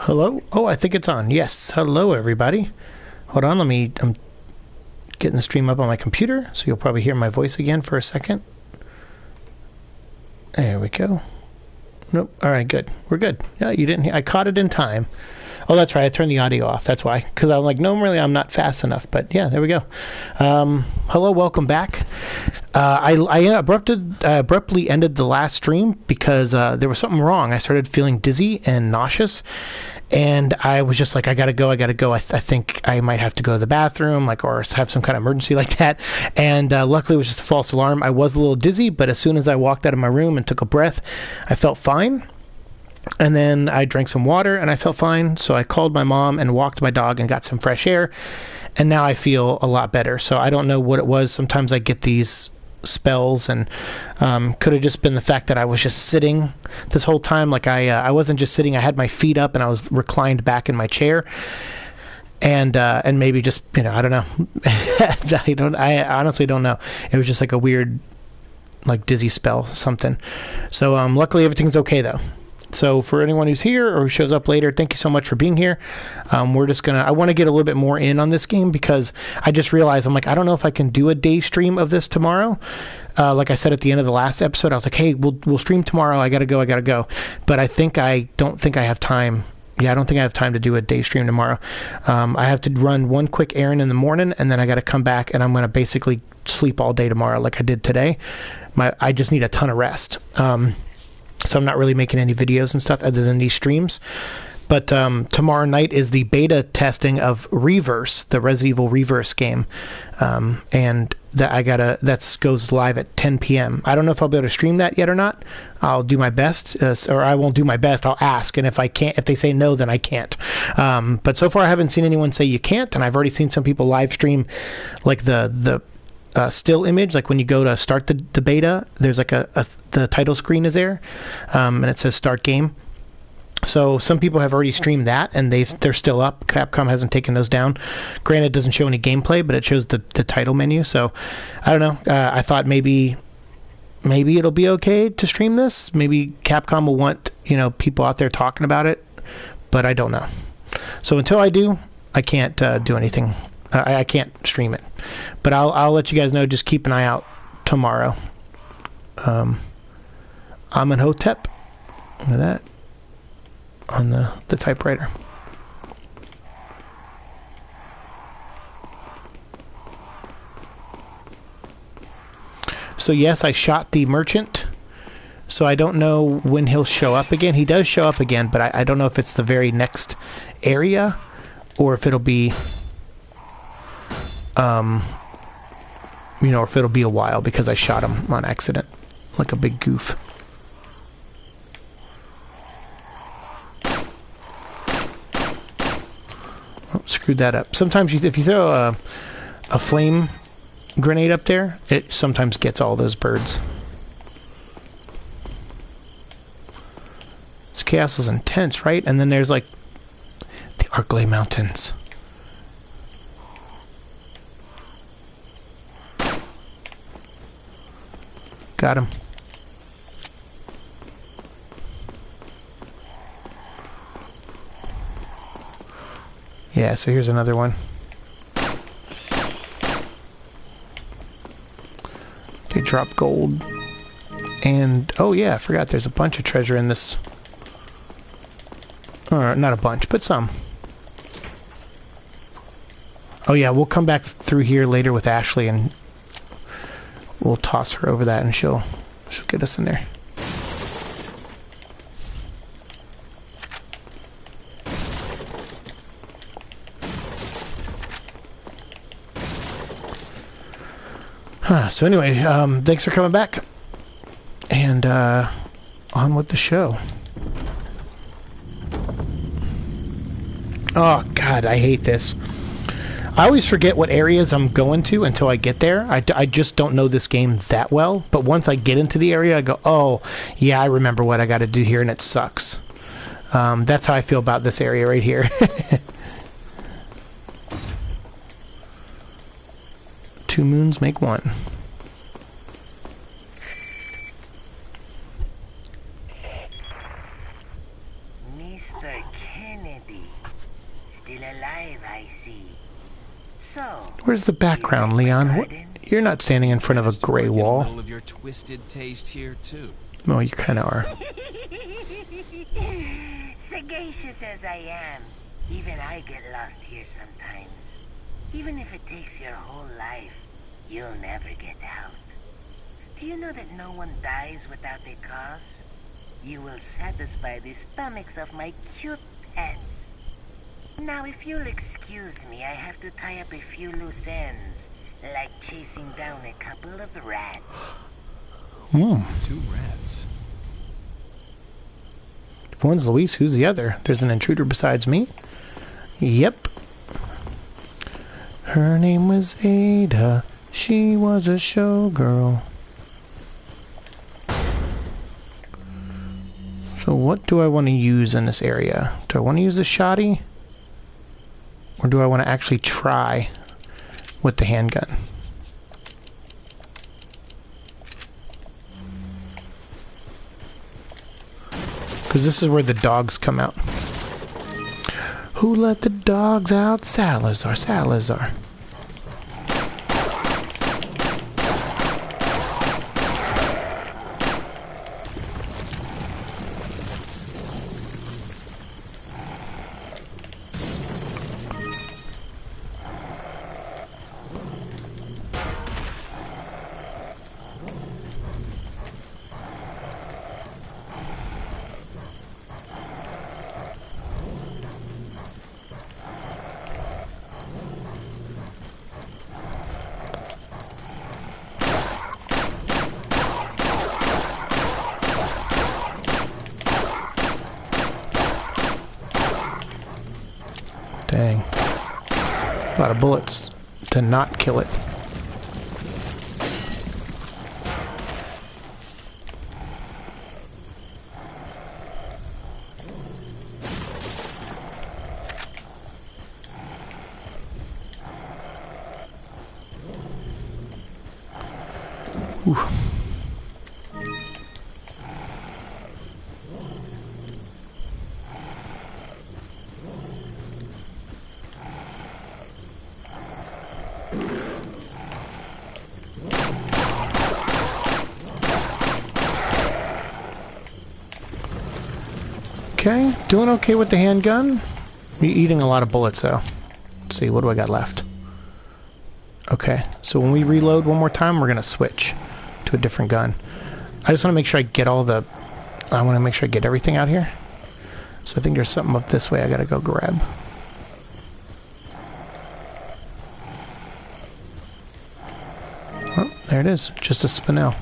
Hello? Oh, I think it's on. Yes. Hello, everybody. Hold on. I'm getting the stream up on my computer, so you'll probably hear my voice again for a second. There we go. Nope. All right, good. We're good. Yeah, you didn't hear. I caught it in time. Oh, that's right. I turned the audio off. That's why. Because I'm like, normally I'm not fast enough. But yeah, there we go. Hello, welcome back. I abruptly ended the last stream because there was something wrong. I started feeling dizzy and nauseous. And I was just like, I gotta go. I think I might have to go to the bathroom, or have some kind of emergency like that. And luckily, it was just a false alarm. I was a little dizzy, but as soon as I walked out of my room and took a breath, I felt fine. And then I drank some water, and I felt fine. So I called my mom and walked my dog and got some fresh air. And now I feel a lot better. So I don't know what it was. Sometimes I get these spells, and could have just been the fact that I was just sitting this whole time. I wasn't just sitting. I had my feet up and I was reclined back in my chair, and maybe just, I don't know. I honestly don't know. It was just like a weird, dizzy spell, something. So luckily everything's okay though. So for anyone who's here or who shows up later, thank you so much for being here. I want to get a little bit more in on this game because I just realized, I don't know if I can do a day stream of this tomorrow. Like I said at the end of the last episode, I was like, hey, we'll stream tomorrow. I gotta go. But I don't think I have time. Yeah, I don't think I have time to do a day stream tomorrow. I have to run one quick errand in the morning, and then I got to come back, and I'm going to basically sleep all day tomorrow like I did today. I just need a ton of rest. So I'm not really making any videos and stuff other than these streams. But tomorrow night is the beta testing of Reverse, the Resident Evil Reverse game. And that goes live at 10 p.m. I don't know if I'll be able to stream that yet or not. I'll do my best, or I won't do my best. I'll ask, and if they say no, then I can't. But so far I haven't seen anyone say you can't, and I've already seen some people live stream the still image, when you go to start the beta, there's the title screen is there, and it says start game. So some people have already streamed that, and they're still up. Capcom hasn't taken those down. Granted, it doesn't show any gameplay, but it shows the title menu. So I don't know. I thought maybe it'll be okay to stream this. Maybe Capcom will want people out there talking about it, but I don't know. So until I do, I can't do anything. I can't stream it, but I'll let you guys know. Just keep an eye out tomorrow. Amenhotep. Look at that on the typewriter. So yes, I shot the merchant. So I don't know when he'll show up again. He does show up again, but I don't know if it's the very next area or if it'll be or if it'll be a while because I shot him on accident, like a big goof. Oh, screwed that up. Sometimes if you throw a flame grenade up there, it sometimes gets all those birds. This castle's intense, right? And then there's the Arklay Mountains. Got him. Yeah, so here's another one. They drop gold. And, oh yeah, I forgot there's a bunch of treasure in this. Or, not a bunch, but some. Oh yeah, we'll come back through here later with Ashley and we'll toss her over that and she'll get us in there. So anyway, thanks for coming back. And on with the show. Oh God, I hate this. I always forget what areas I'm going to until I get there. I just don't know this game that well. But once I get into the area, I go, oh, yeah, I remember what I got to do here, and it sucks. That's how I feel about this area right here. Two moons make one. Mr. Kennedy. Still alive, I see. So, Where's the background, Leon? What? You're not standing in front of a gray wall. Middle of your twisted taste here too. Oh, you kind of are. Sagacious as I am, even I get lost here sometimes. Even if it takes your whole life, you'll never get out. Do you know that no one dies without a cause? You will satisfy the stomachs of my cute pets. Now, if you'll excuse me, I have to tie up a few loose ends, like chasing down a couple of rats. 2 rats. If one's Luis, who's the other? There's an intruder besides me? Yep. Her name was Ada. She was a showgirl. So what do I want to use in this area? Do I want to use the shoddy? Or do I want to actually try with the handgun? Because this is where the dogs come out. Who let the dogs out? Salazar, Salazar. Dang. A lot of bullets to not kill it. Ooh. Okay, doing okay with the handgun. You're eating a lot of bullets though. Let's see, what do I got left? Okay, so when we reload one more time, we're gonna switch to a different gun. I just want to make sure I get all the... I want to make sure I get everything out here. So I think there's something up this way I gotta go grab. Oh, there it is. Just a spinel.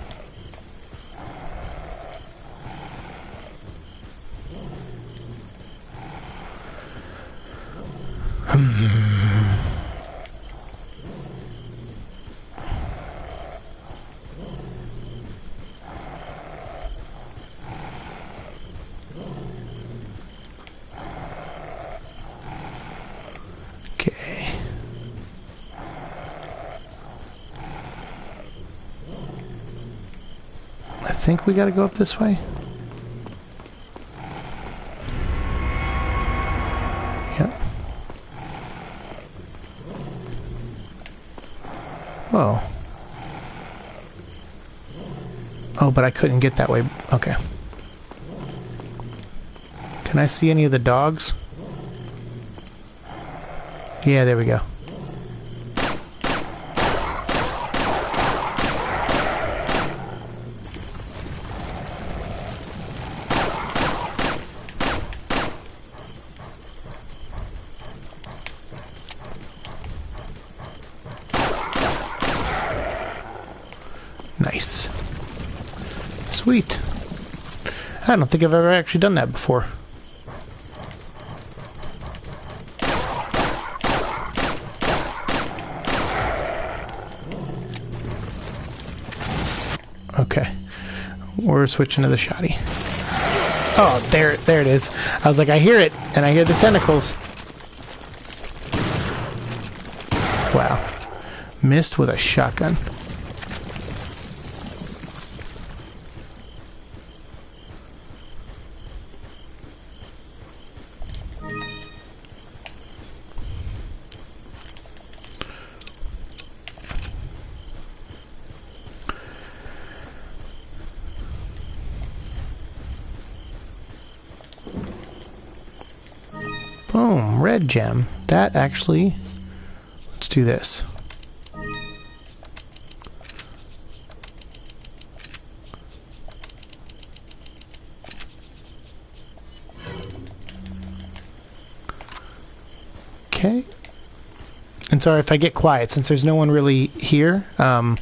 Okay. I think we gotta go up this way. Yep. Whoa. Oh, but I couldn't get that way. Okay. Can I see any of the dogs? Yeah, there we go. Nice. Sweet. I don't think I've ever actually done that before. Okay. We're switching to the shoddy. Oh, there it is. I was like, I hear it, and I hear the tentacles. Wow. Missed with a shotgun. Boom, red gem. That actually... Let's do this. Okay. And sorry if I get quiet, since there's no one really here, I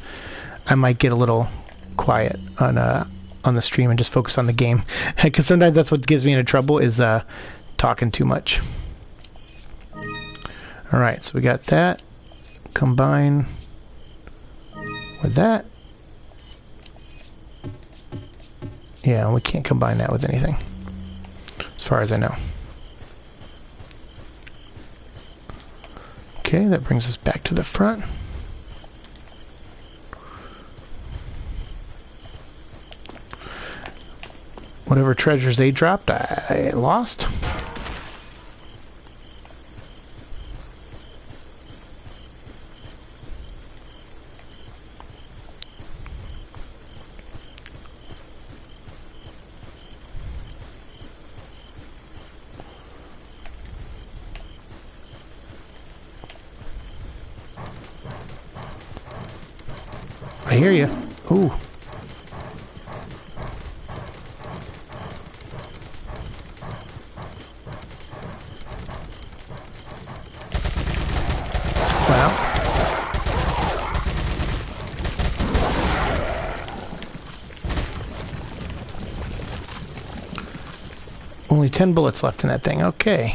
might get a little quiet on the stream and just focus on the game. Because sometimes that's what gets me into trouble, is talking too much. Alright, so we got that. Combine with that. Yeah, we can't combine that with anything, as far as I know. Okay, that brings us back to the front. Whatever treasures they dropped, I lost. I hear you. Ooh. Wow. Only 10 bullets left in that thing. Okay.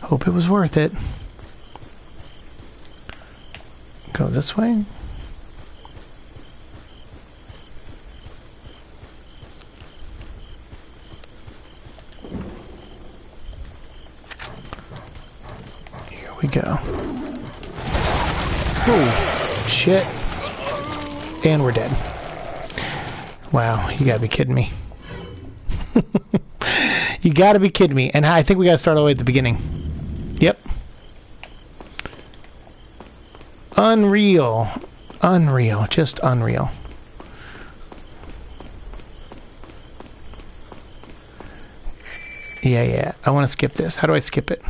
Hope it was worth it. Go this way. We go. Oh, shit. And we're dead. Wow, you gotta be kidding me. You gotta be kidding me. And I think we gotta start all the way at the beginning. Yep. Unreal. Unreal. Just unreal. Yeah. I want to skip this. How do I skip it?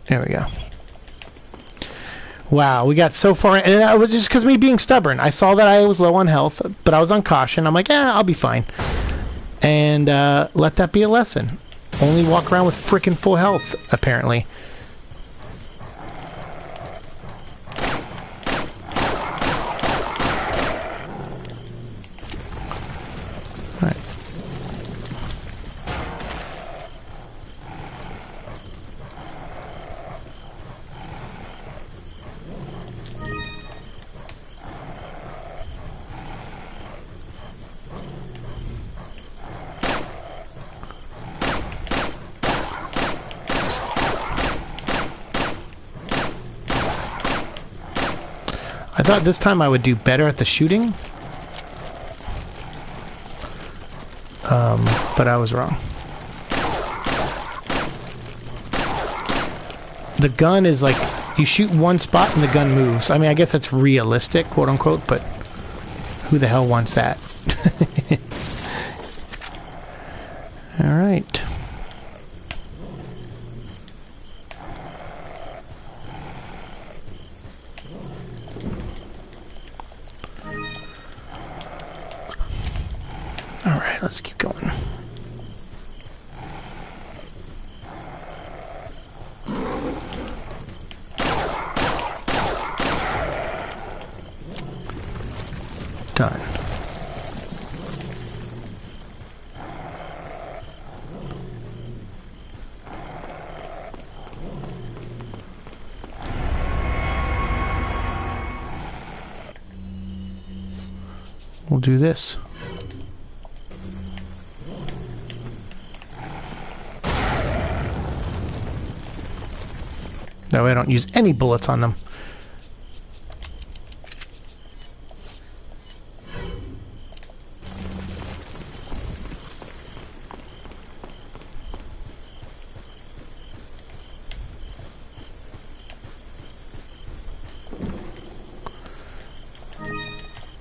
There we go. Wow, we got so far, and it was just because me being stubborn. I saw that I was low on health, but I was on caution. I'm like, I'll be fine. And let that be a lesson. Only walk around with freaking full health, apparently. Alright. I thought this time I would do better at the shooting. But I was wrong. The gun is like, you shoot one spot and the gun moves. I mean, I guess that's realistic, quote unquote, but who the hell wants that? Alright. Alright, let's keep going. Done. We'll do this. That way I don't use any bullets on them.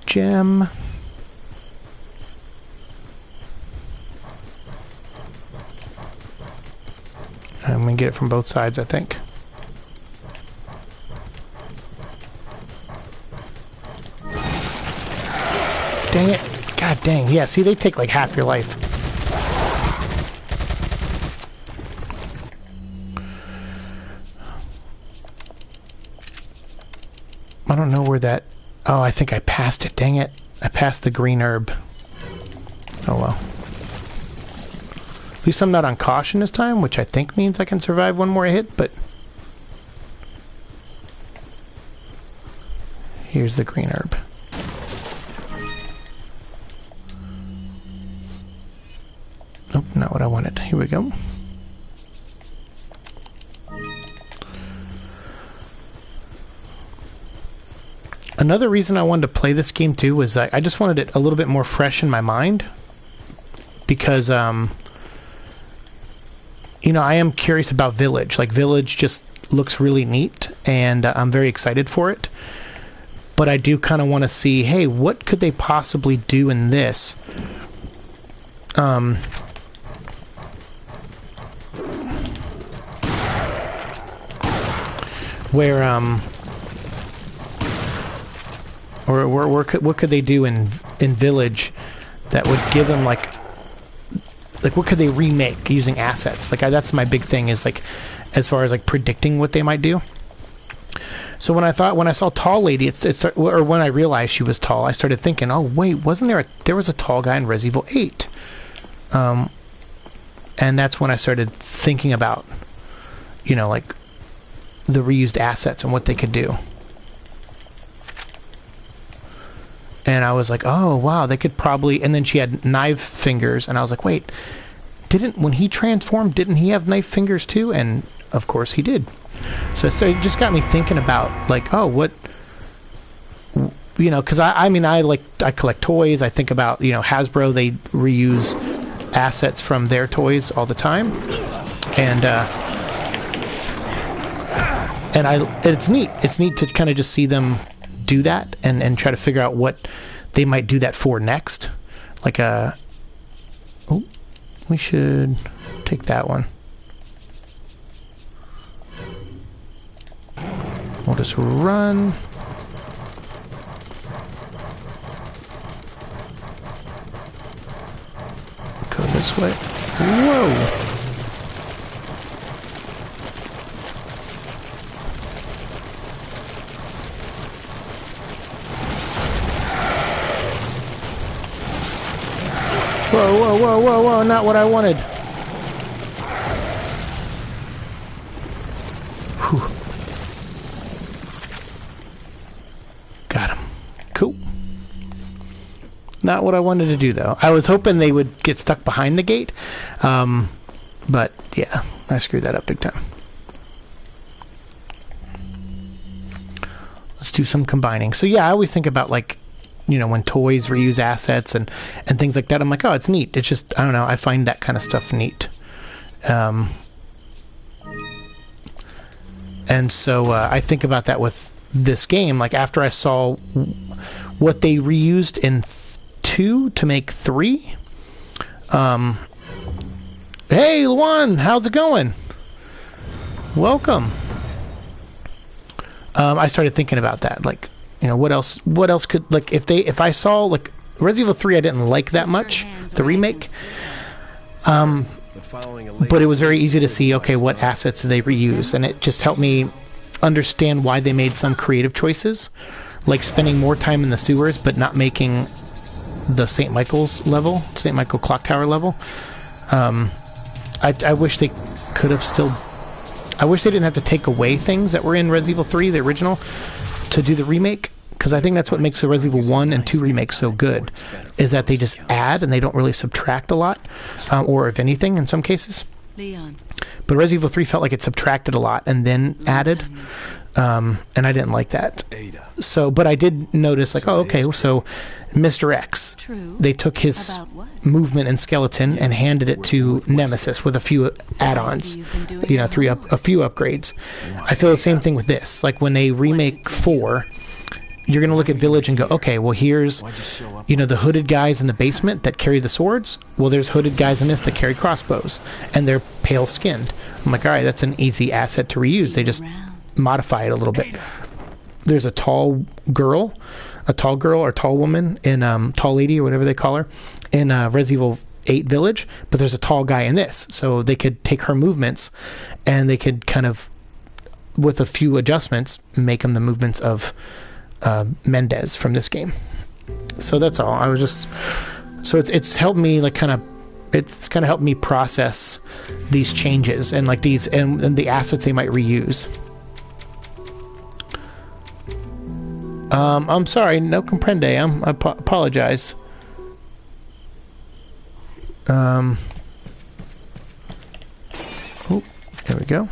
Gem. I'm going to get it from both sides, I think. Dang it. God dang. Yeah, see, they take like half your life. I don't know where that... Oh, I think I passed it. Dang it. I passed the green herb. Oh, well. At least I'm not on caution this time, which I think means I can survive one more hit, but... Here's the green herb. Nope, not what I wanted. Here we go. Another reason I wanted to play this game too was that I just wanted it a little bit more fresh in my mind. Because, you know, I am curious about Village. Like, Village just looks really neat, and I'm very excited for it. But I do kind of want to see, hey, what could they possibly do in this? Where, what could they do in Village that would give them, like what could they remake using assets? Like, that's my big thing, is, like, as far as, like, predicting what they might do. So when I saw Tall Lady, or when I realized she was tall, I started thinking, oh, wait, wasn't there was a tall guy in Resident Evil 8. And that's when I started thinking about, you know, like, the reused assets and what they could do. And I was like, oh, wow, they could probably... And then she had knife fingers, and I was like, wait, when he transformed, didn't he have knife fingers too? And, of course, he did. So it just got me thinking about, like, oh, what... You know, because I collect toys. I think about, you know, Hasbro, they reuse assets from their toys all the time. And it's neat. It's neat to kind of just see them do that and try to figure out what they might do that for next. Like we should take that one. We'll just run. Go this way. Whoa! Whoa, whoa, whoa, whoa, whoa, not what I wanted. Whew. Got him. Cool. Not what I wanted to do, though. I was hoping they would get stuck behind the gate. But, yeah, I screwed that up big time. Let's do some combining. So, yeah, I always think about, like, you know, when toys reuse assets and things like that, I'm like, oh, it's neat. It's just, I don't know, I find that kind of stuff neat. And so I think about that with this game. Like, after I saw what they reused in 2 to make 3. Hey, Luan, how's it going? Welcome. I started thinking about that, like, you know, what else could, like, if I saw, like, Resident Evil 3, I didn't like that much, the remake, but it was very easy to see, okay, what assets they reuse, and it just helped me understand why they made some creative choices, like spending more time in the sewers, but not making the St. Michael's level, St. Michael Clock Tower level. I wish they could have still, I wish they didn't have to take away things that were in Resident Evil 3, the original, to do the remake, because I think that's what makes the Resident Evil 1 and 2 remakes so good, is that they just add and they don't really subtract a lot, or if anything in some cases. Leon. But Resident Evil 3 felt like it subtracted a lot and then added, and I didn't like that. So, but I did notice, like, oh, okay, so Mr. X, they took his movement and skeleton and handed it to Nemesis with a few add-ons, you know, a few upgrades. I feel the same thing with this. Like, when they remake 4, you're going to look at village and go, okay, well, here's, you know, the hooded guys in the basement that carry the swords. Well, there's hooded guys in this that carry crossbows, and they're pale skinned. I'm like, all right, that's an easy asset to reuse. They just modify it a little bit. There's a tall girl or tall woman in tall lady or whatever they call her in Resident Evil 8 Village, but there's a tall guy in this, so they could take her movements and they could kind of, with a few adjustments, make them the movements of Mendez from this game. So that's all. I was just, so it's helped me like it's kind of helped me process these changes and like these and the assets they might reuse. I'm sorry, no comprende. I apologize. Oh, there we go.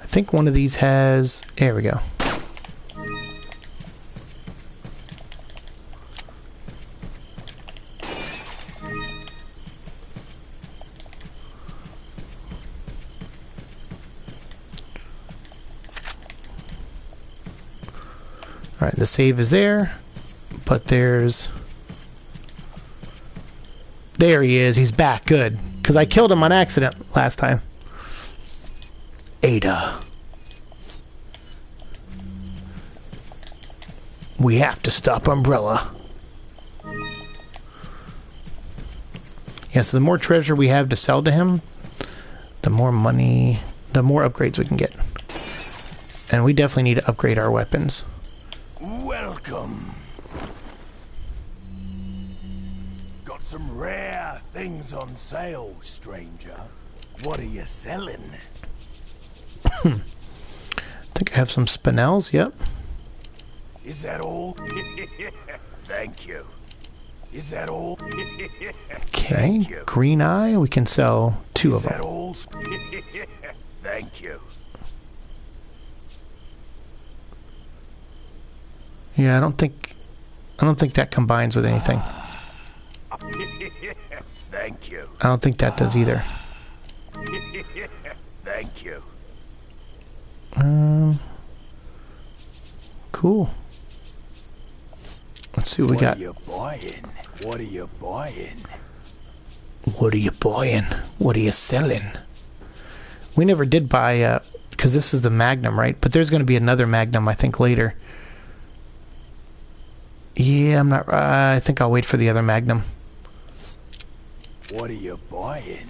I think one of these has... There we go. Alright, the save is there, but there's... There he is, he's back, good. Because I killed him on accident last time. Ada. We have to stop Umbrella. Yeah, so the more treasure we have to sell to him, the more money, the more upgrades we can get. And we definitely need to upgrade our weapons. Welcome. Got some rare things on sale, stranger. What are you selling? I think I have some spinels, yep. Is that all? Thank you. Is that all? Okay, green eye, we can sell 2 of Is that them. all? Thank you. Yeah, I don't think that combines with anything. Thank you. I don't think that does either. Thank you. Cool. Let's see what we got. What are you buying? What are you buying? What are you buying? What are you selling? We never did buy, because this is the Magnum, right? But there's going to be another Magnum, I think, later. Yeah, I'm not... I think I'll wait for the other Magnum. What are you buying?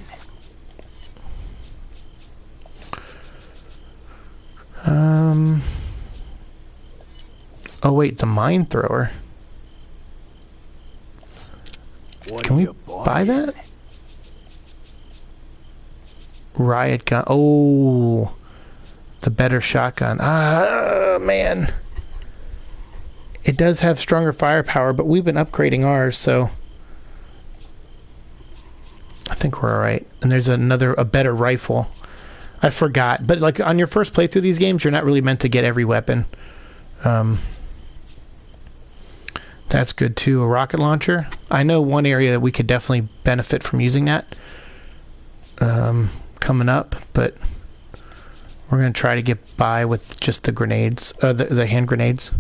Oh, wait, the mine thrower. What Can are we you buying? buy that? Riot gun. Oh, the better shotgun. Ah, man. It does have stronger firepower, but we've been upgrading ours, so I think we're all right. And there's a better rifle. I forgot, but like on your first playthrough of these games, you're not really meant to get every weapon. That's good too. A rocket launcher. I know one area that we could definitely benefit from using that coming up, but we're going to try to get by with just the grenades, the hand grenades.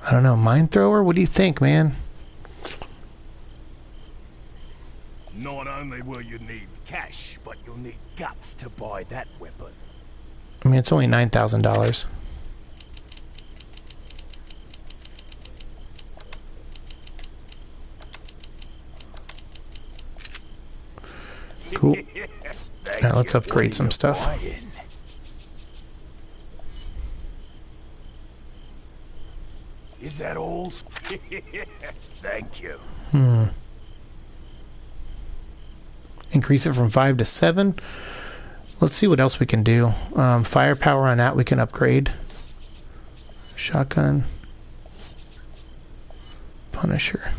I don't know, mine thrower? What do you think, man? Not only will you need cash, but you'll need guts to buy that weapon. I mean, it's only $9,000. Cool. Now let's upgrade some stuff. Buying? Is that all? Thank you. Increase it from 5 to 7. Let's see what else we can do. Firepower on that we can upgrade. Shotgun. Punisher.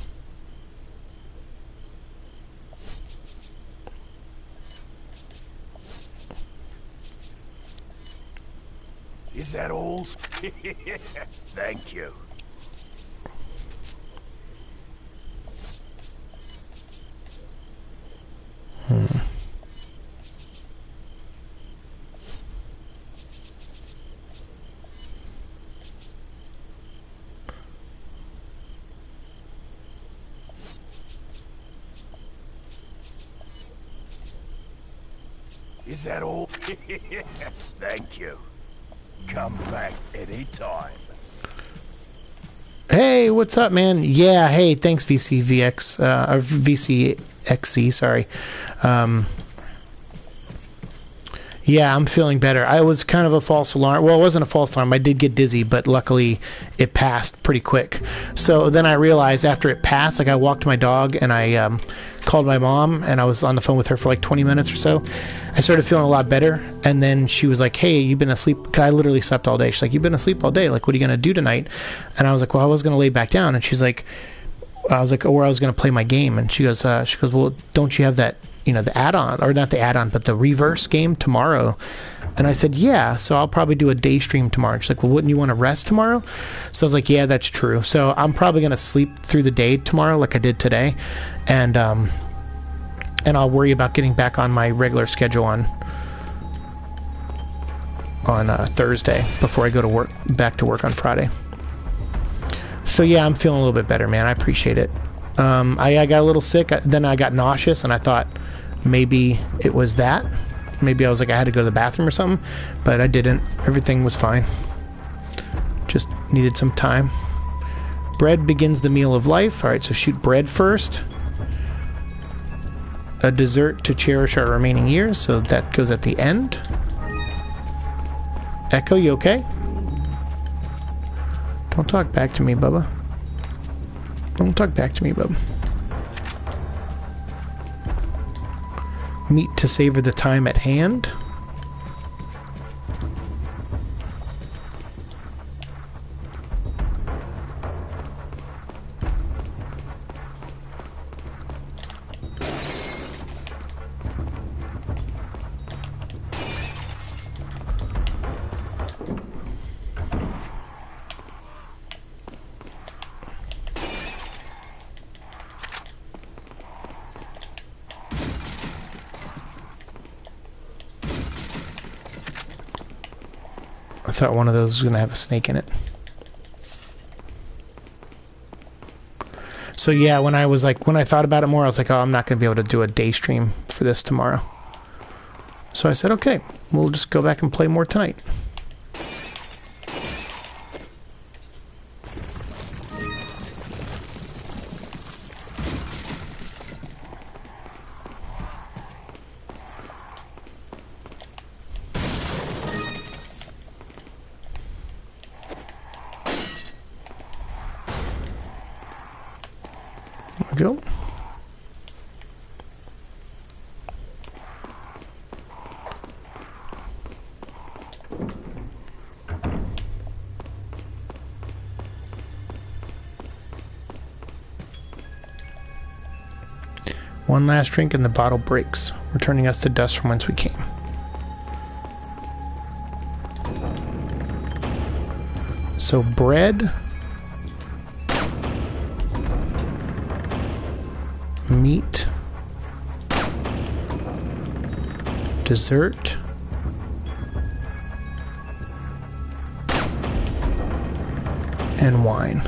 Is that all? Thank you. Is that all? Thank you. Come back anytime. Hey, what's up, man? Yeah, hey, thanks, VCVX, or VCXC, sorry. Yeah, I'm feeling better. I was kind of a false alarm. Well, it wasn't a false alarm. I did get dizzy, but luckily it passed pretty quick. So then I realized after it passed, like I walked my dog and I called my mom and I was on the phone with her for like 20 minutes or so. I started feeling a lot better. And then she was like, hey, you've been asleep. 'Cause I literally slept all day. She's like, you've been asleep all day. Like, what are you going to do tonight? And I was like, well, I was going to lay back down. And she's like, I was like, or I was going to play my game. And she goes, well, don't you have that, you know, the add-on, or not the add-on, but the reverse game tomorrow? And I said, yeah, so I'll probably do a day stream tomorrow. And she's like, well, wouldn't you want to rest tomorrow? So I was like, yeah, that's true. So I'm probably going to sleep through the day tomorrow like I did today. And I'll worry about getting back on my regular schedule on Thursday before I go to work, back to work on Friday. So yeah, I'm feeling a little bit better, man. I appreciate it. I got a little sick, then I got nauseous, and I thought maybe it was that. Maybe I was like, I had to go to the bathroom or something, but I didn't. Everything was fine. Just needed some time. Bread begins the meal of life. All right, so shoot bread first. A dessert to cherish our remaining years, so that goes at the end. Echo, you okay? Don't talk back to me, Bubba. Don't talk back to me, bub. Meat to savor the time at hand. I thought one of those was going to have a snake in it. So yeah, when I thought about it more, I was like, oh, I'm not going to be able to do a day stream for this tomorrow. So I said, okay, we'll just go back and play more tonight. Go. One last drink and the bottle breaks, returning us to dust from whence we came. So bread, meat, dessert, and wine.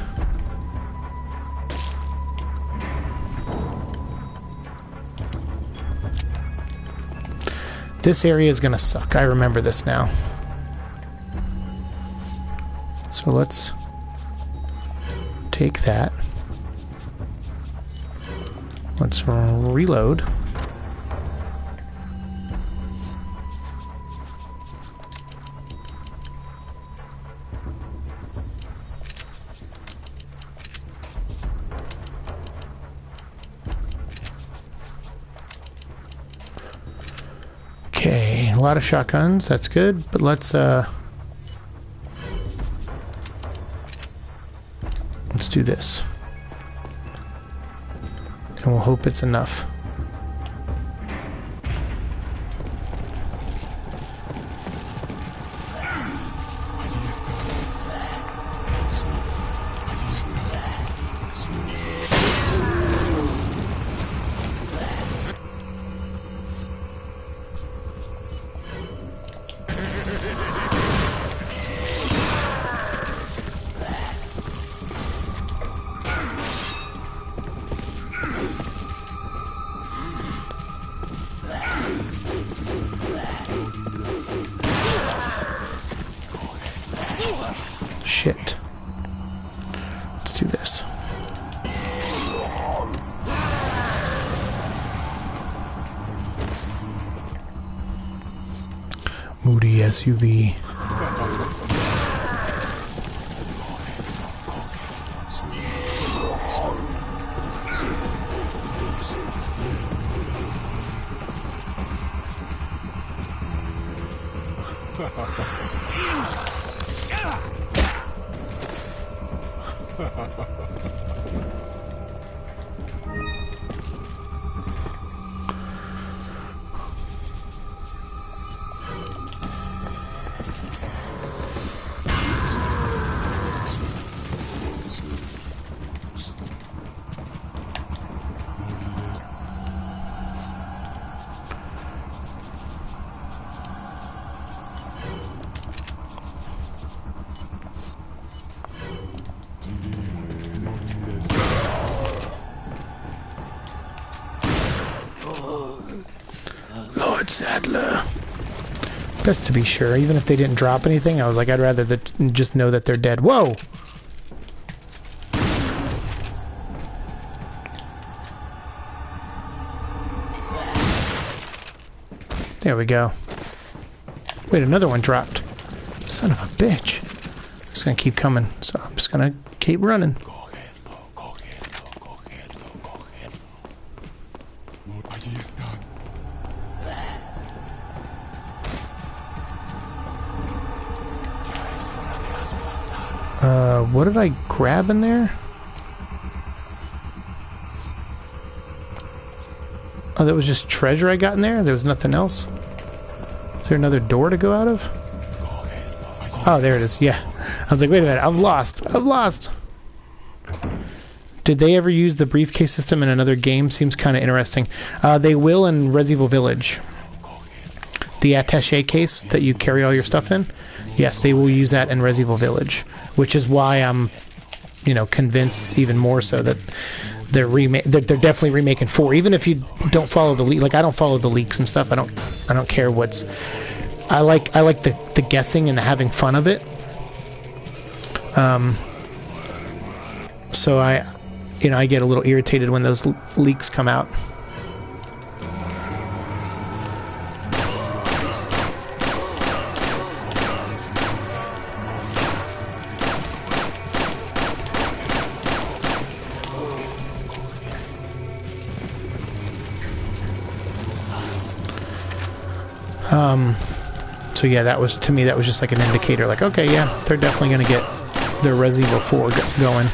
This area is gonna suck. I remember this now. So let's take that. Let's reload. Okay, a lot of shotguns, that's good, but let's do this. And we'll hope it's enough. let's do this. Moody SUV. Lord Sadler. Best to be sure, even if they didn't drop anything, I was like, I'd rather just know that they're dead. Whoa! There we go. Wait, another one dropped. Son of a bitch. It's gonna keep coming, so I'm just gonna keep running. What did I grab in there? Oh, that was just treasure I got in there? There was nothing else? Is there another door to go out of? Oh, there it is. Yeah. I was like, wait a minute. I'm lost. I'm lost. Did they ever use the briefcase system in another game? Seems kind of interesting. They will in Resident Evil Village. The attaché case that you carry all your stuff in. Yes, they will use that in Resident Evil Village, which is why I'm, you know, convinced even more so that they're definitely remaking 4. Even if you don't follow the leak, like I don't follow the leaks and stuff. I don't care what's. I like the guessing and the having fun of it. So I get a little irritated when those leaks come out. So yeah, that was, to me, that was just like an indicator, like, okay, yeah, they're definitely going to get their Resident Evil 4 going.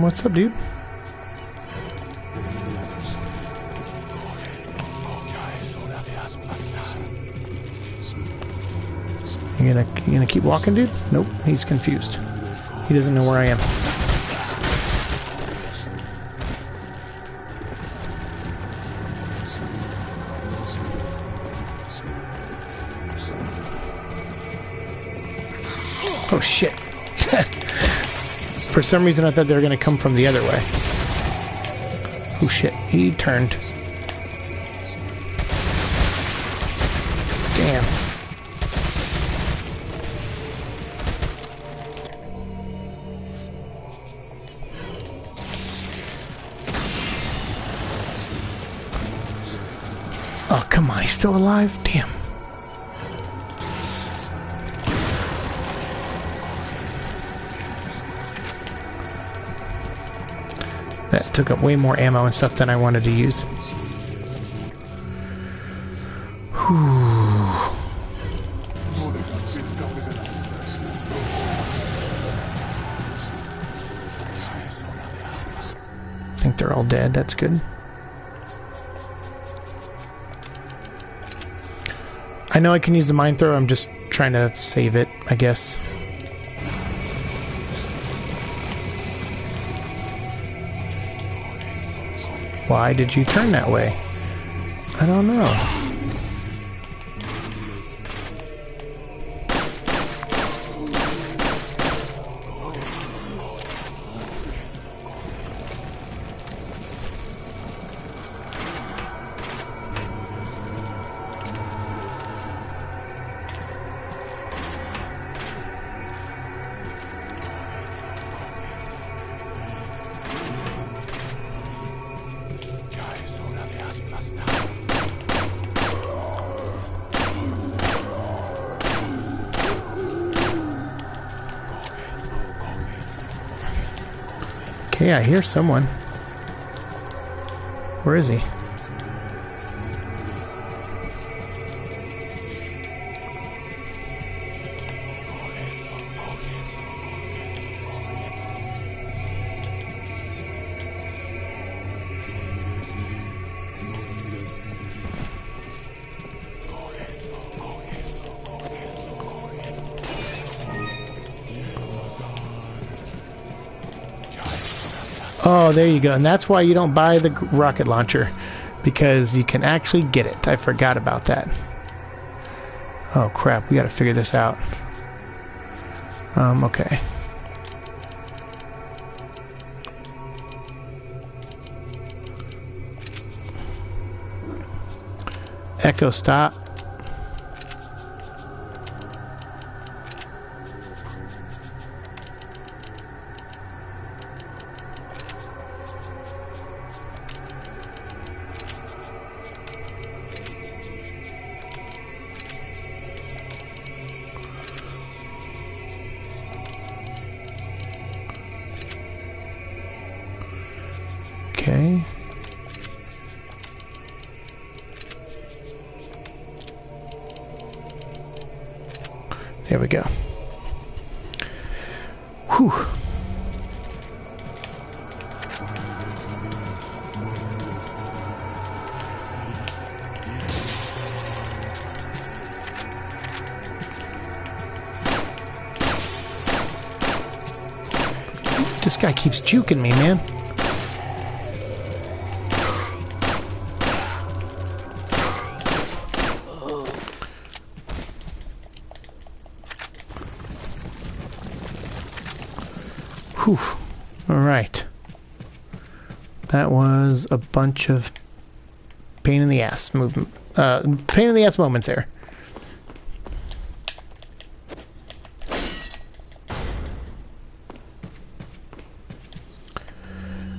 What's up, dude? You gonna keep walking, dude? Nope, he's confused. He doesn't know where I am. Oh shit. For some reason I thought they were going to come from the other way. Oh shit, he turned. Damn. Oh, come on, he's still alive? Damn. That took up way more ammo and stuff than I wanted to use. Whew. I think they're all dead. That's good. I know I can use the mine thrower. I'm just trying to save it, I guess. Why did you turn that way? I don't know. Okay, I hear someone. Where is he? Oh, there you go. And that's why you don't buy the rocket launcher, because you can actually get it. I forgot about that. Oh, crap. We got to figure this out. Okay. Echo stop. Okay. There we go. Whew. This guy keeps juking me, man. Whew. All right. That was a bunch of pain in the ass movement. Pain in the ass moments there.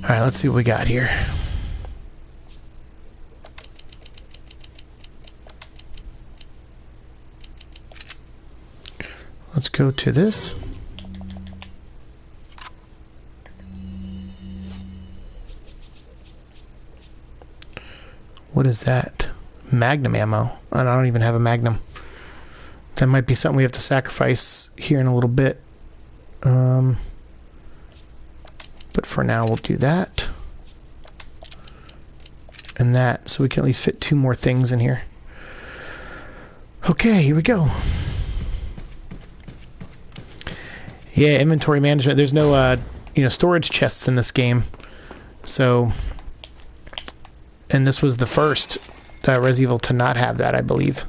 All right, let's see what we got here. Let's go to this. What is that? Magnum ammo. I don't even have a Magnum. That might be something we have to sacrifice here in a little bit. But for now, we'll do that. And that, so we can at least fit 2 more things in here. Okay, here we go. Yeah, inventory management. There's no, storage chests in this game. So... And this was the first Resident Evil to not have that, I believe.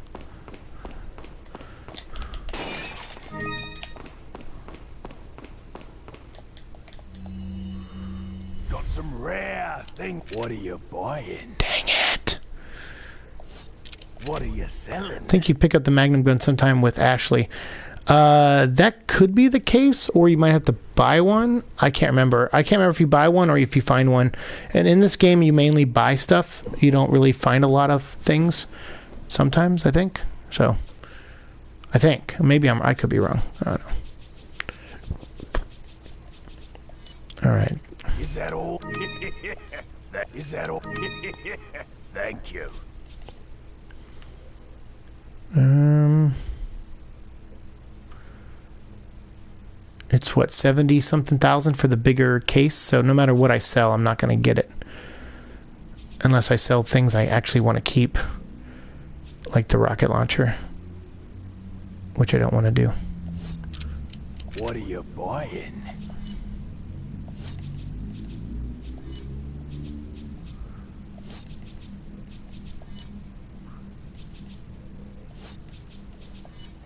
Got some rare thing. What are you buying? Dang it! What are you selling? I think you pick up the Magnum gun sometime with Ashley. That could be the case, or you might have to buy one. I can't remember. I can't remember if you buy one or if you find one. And in this game, you mainly buy stuff. You don't really find a lot of things. Sometimes, I think. So, I think. Maybe I could be wrong. I don't know. All right. Is that all? Is that all? Thank you. It's what, 70-something thousand for the bigger case, so no matter what I sell, I'm not going to get it. Unless I sell things I actually want to keep, like the rocket launcher. which I don't want to do. What are you buying?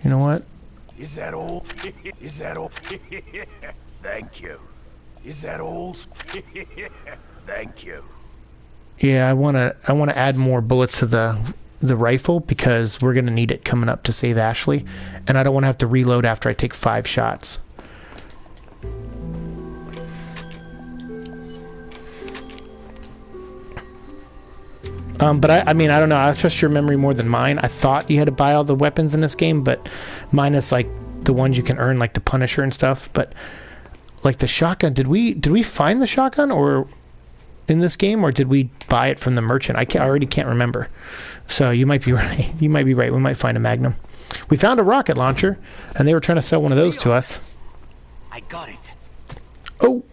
You know what? Is that all? Is that all? Thank you. Is that all? Thank you. Yeah, I want to add more bullets to the rifle because we're going to need it coming up to save Ashley, and I don't want to have to reload after I take 5 shots. But I mean, I don't know. I trust your memory more than mine. I thought you had to buy all the weapons in this game, but minus like the ones you can earn, like the Punisher and stuff. But like the shotgun, did we find the shotgun or in this game, or did we buy it from the merchant? I already can't remember. So you might be right. You might be right. We might find a Magnum. We found a rocket launcher, and they were trying to sell one of those to us. I got it. Oh.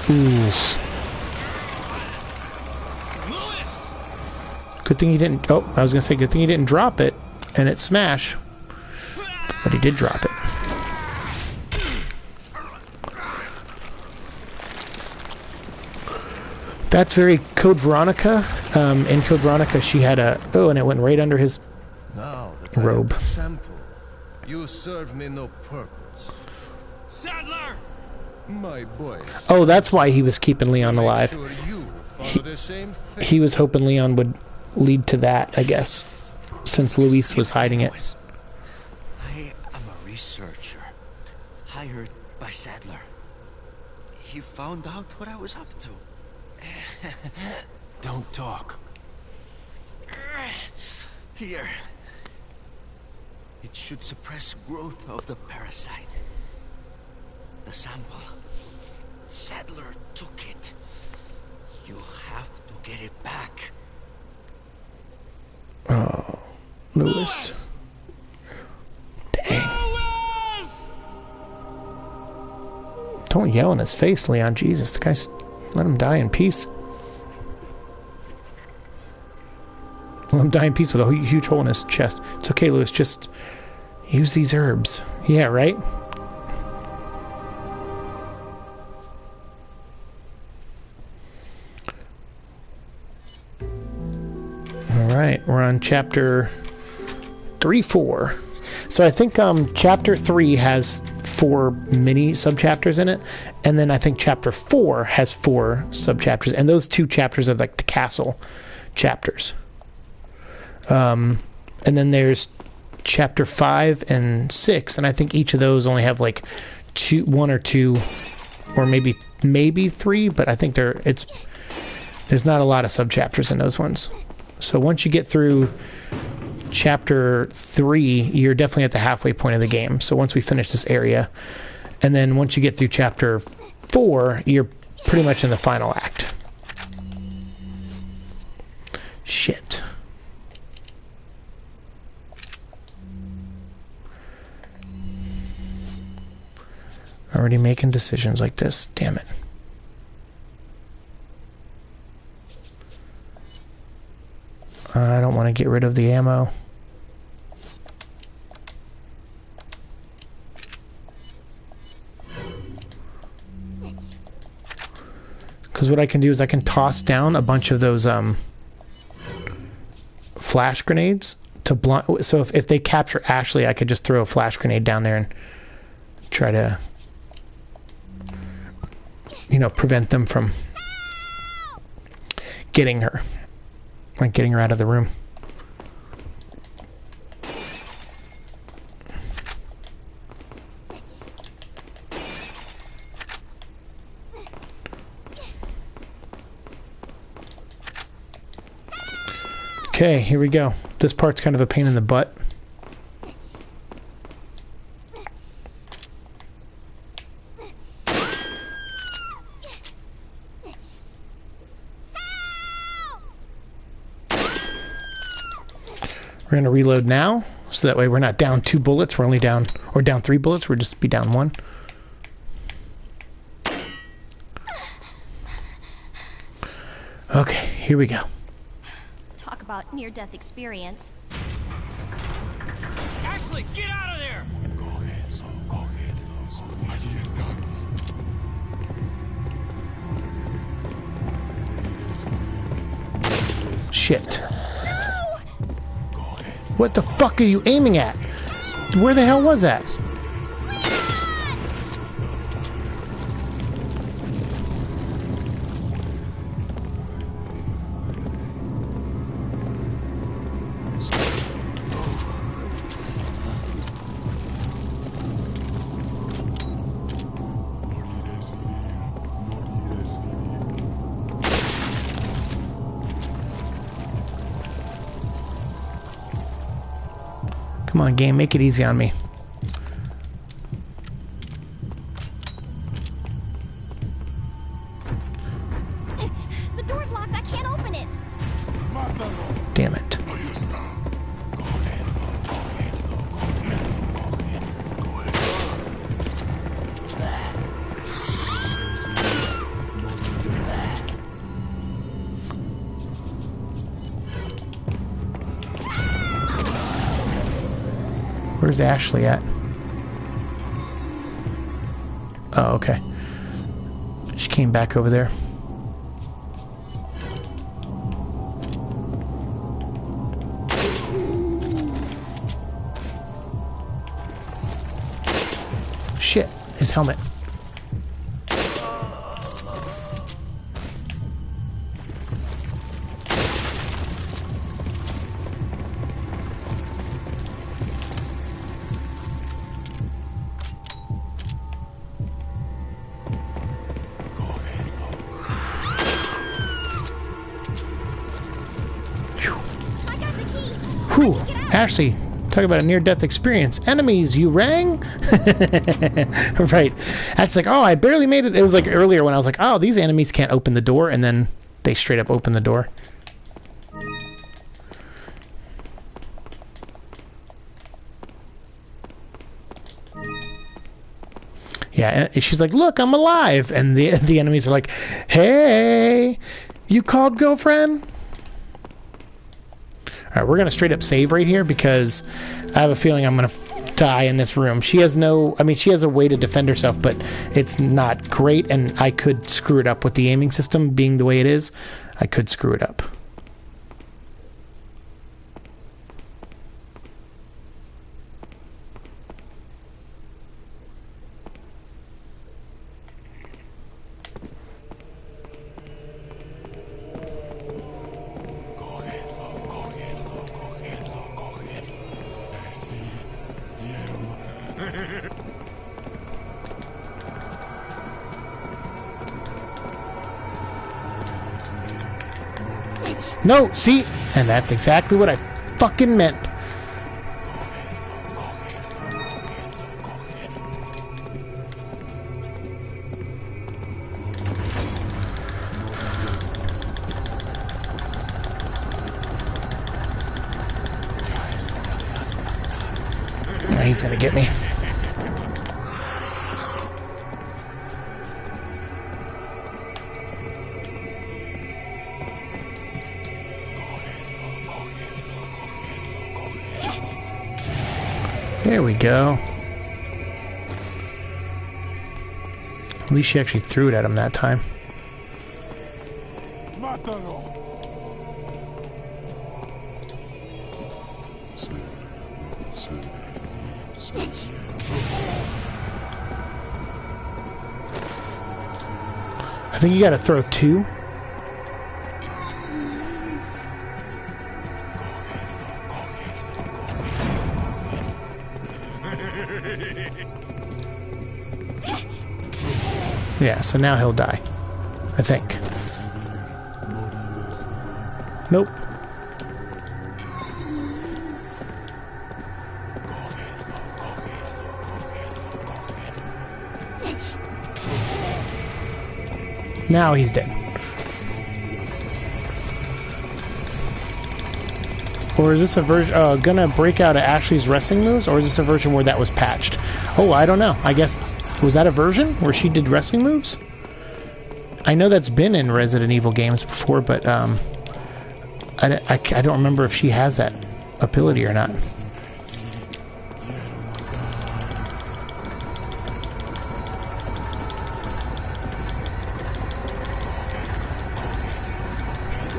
Ooh. Good thing he didn't... Oh, I was going to say, good thing he didn't drop it, and it smash. But he did drop it. That's very Code Veronica. In Code Veronica, she had a... Oh, and it went right under his robe. Sample. You serve me no purpose. Sadler! My boy. Oh, that's why he was keeping Leon alive. Sure you follow the same thing. He was hoping Leon would lead to that, I guess, since Luis was hiding it. I am a researcher, hired by Sadler. He found out what I was up to. Don't talk. Here. It should suppress growth of the parasite. The sample. Sadler took it. You have to get it back. Oh, Luis. Dang. Don't yell in his face, Leon. Jesus, the guy's... Let him die in peace. Let him die in peace with a huge hole in his chest. It's okay, Luis. Just use these herbs. Yeah, right? Alright, we're on chapter 3-4. So I think chapter 3 has 4 mini subchapters in it, and then I think chapter 4 has 4 subchapters, and those 2 chapters are like the castle chapters. And then there's chapter 5 and 6, and I think each of those only have like 1 or 2, or maybe 3, but I think there's not a lot of subchapters in those ones. So once you get through chapter 3, you're definitely at the halfway point of the game. So once we finish this area, and then once you get through chapter 4, you're pretty much in the final act. Shit. Already making decisions like this. Damn it. I don't want to get rid of the ammo. Because what I can do is I can toss down a bunch of those flash grenades to blind. So if they capture Ashley, I could just throw a flash grenade down there and try to, you know, prevent them from getting her. Like getting her out of the room. Okay, here we go. This part's kind of a pain in the butt. We're going to reload now, so that way we're not down 2 bullets. We're only down, or down 3 bullets. We'll just be down 1. Okay, here we go. Talk about near-death experience. Ashley, get out of there! Shit. What the fuck are you aiming at? Where the hell was that? Come on, game, make it easy on me. The door's locked. I can't open it. Damn it. Where's Ashley at? Oh, okay. She came back over there. Shit, his helmet. Whew, Ashley, talk about a near-death experience. Enemies, you rang? Right. That's like, oh, I barely made it. It was like earlier when I was like, oh, these enemies can't open the door, and then they straight up open the door. Yeah, she's like, look, I'm alive. And the enemies are like, hey, you called girlfriend? Alright, we're going to straight up save right here because I have a feeling I'm going to die in this room. She has no... I mean, she has a way to defend herself, but it's not great, and I could screw it up with the aiming system being the way it is. I could screw it up. No, see? And that's exactly what I fucking meant. He's gonna get me. There we go. At least she actually threw it at him that time. I think you gotta throw two. Yeah, so now he'll die. I think. Nope. Now he's dead. Or is this a version gonna break out of Ashley's wrestling moves, or is this a version where that was patched? Oh, I don't know. I guess, was that a version where she did wrestling moves? I know that's been in Resident Evil games before, but I don't remember if she has that ability or not.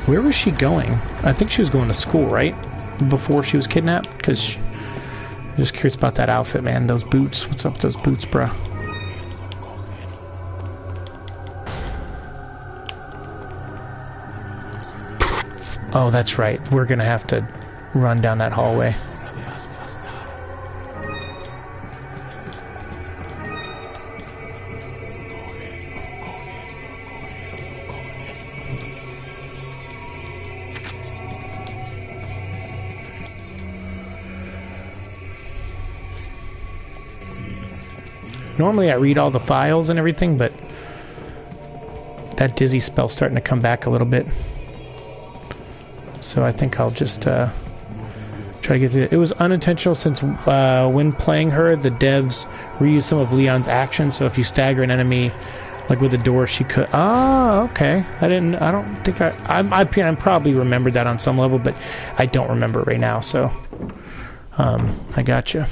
Where was she going? I think she was going to school, right? Before she was kidnapped? Because I'm just curious about that outfit, man. Those boots. What's up with those boots, bruh? Oh, that's right. We're gonna have to run down that hallway. Normally I read all the files and everything, but that dizzy spell's starting to come back a little bit. So I think I'll just try to get through it. It was unintentional since when playing her, the devs reused some of Leon's actions. So if you stagger an enemy, like with the door, she could... Oh, okay. I don't think I probably remembered that on some level, but I don't remember it right now, so... I gotcha.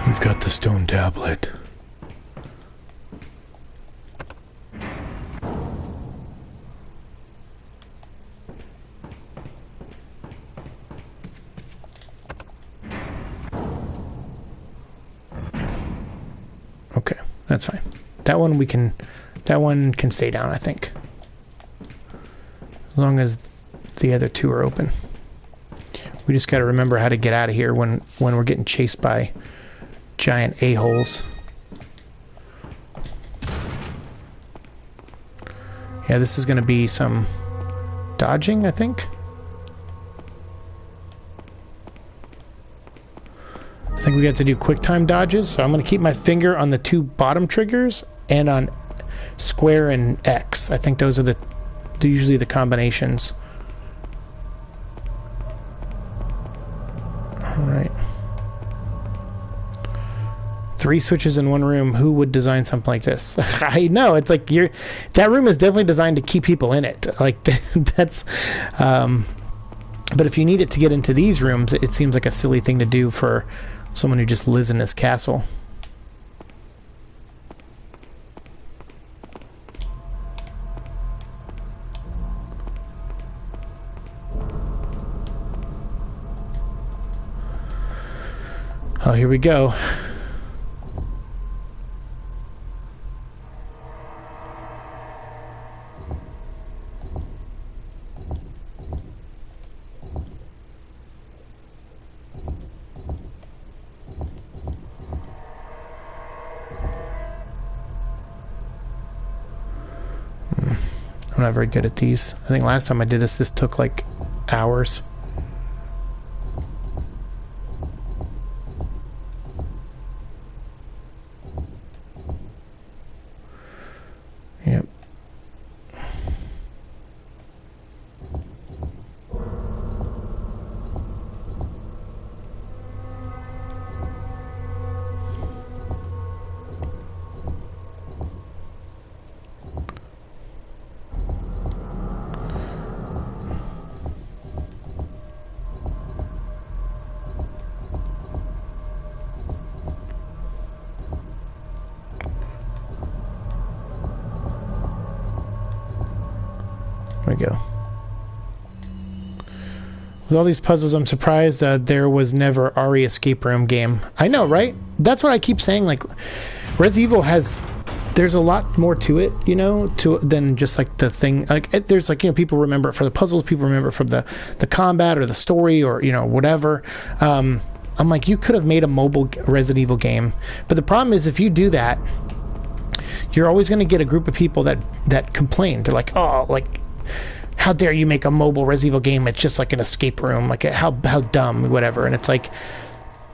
You've got the stone tablet. Okay, that's fine. That one can stay down, I think. As long as the other two are open. We just got to remember how to get out of here when we're getting chased by giant a-holes. Yeah, this is going to be some dodging, I think. I think we got to do quick time dodges, so I'm going to keep my finger on the two bottom triggers and on square and X. I think those are usually the combinations. Alright. 3 switches in one room. Who would design something like this? I know, it's like that room is definitely designed to keep people in it. Like that's but if you need it to get into these rooms, it seems like a silly thing to do for someone who just lives in this castle. Oh, here we go. I'm not very good at these. I think last time I did this took like hours. Yep. There we go. With all these puzzles, I'm surprised there was never Ari escape room game. I know, right? That's what I keep saying. Like, Resident Evil has there's a lot more to it, you know, than just like the thing. Like there's like, you know, people remember it for the puzzles, people remember it from the combat or the story or, you know, whatever. I'm like, you could have made a mobile Resident Evil game, but the problem is if you do that, you're always going to get a group of people that complain. They're like, oh, like, how dare you make a mobile Resident Evil game? It's just like an escape room. Like, how dumb, whatever. And it's like,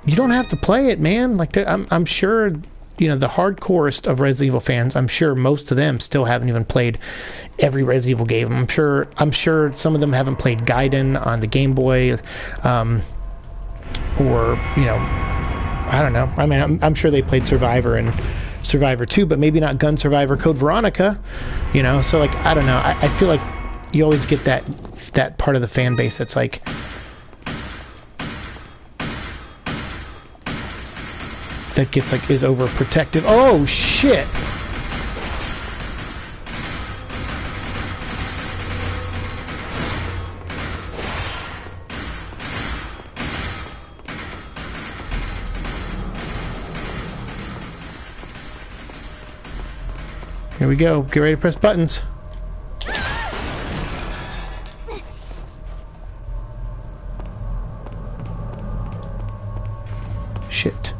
you don't have to play it, man. Like, I'm sure, you know, the hardcorest of Resident Evil fans, I'm sure most of them still haven't even played every Resident Evil game. I'm sure some of them haven't played Gaiden on the Game Boy, or, you know, I don't know. I mean, I'm sure they played Survivor and Survivor 2, but maybe not Gun Survivor Code Veronica, you know. So like, I don't know. I feel like you always get that part of the fan base that's like, that gets like, is overprotective. Oh shit. Here we go. Get ready to press buttons. Shit.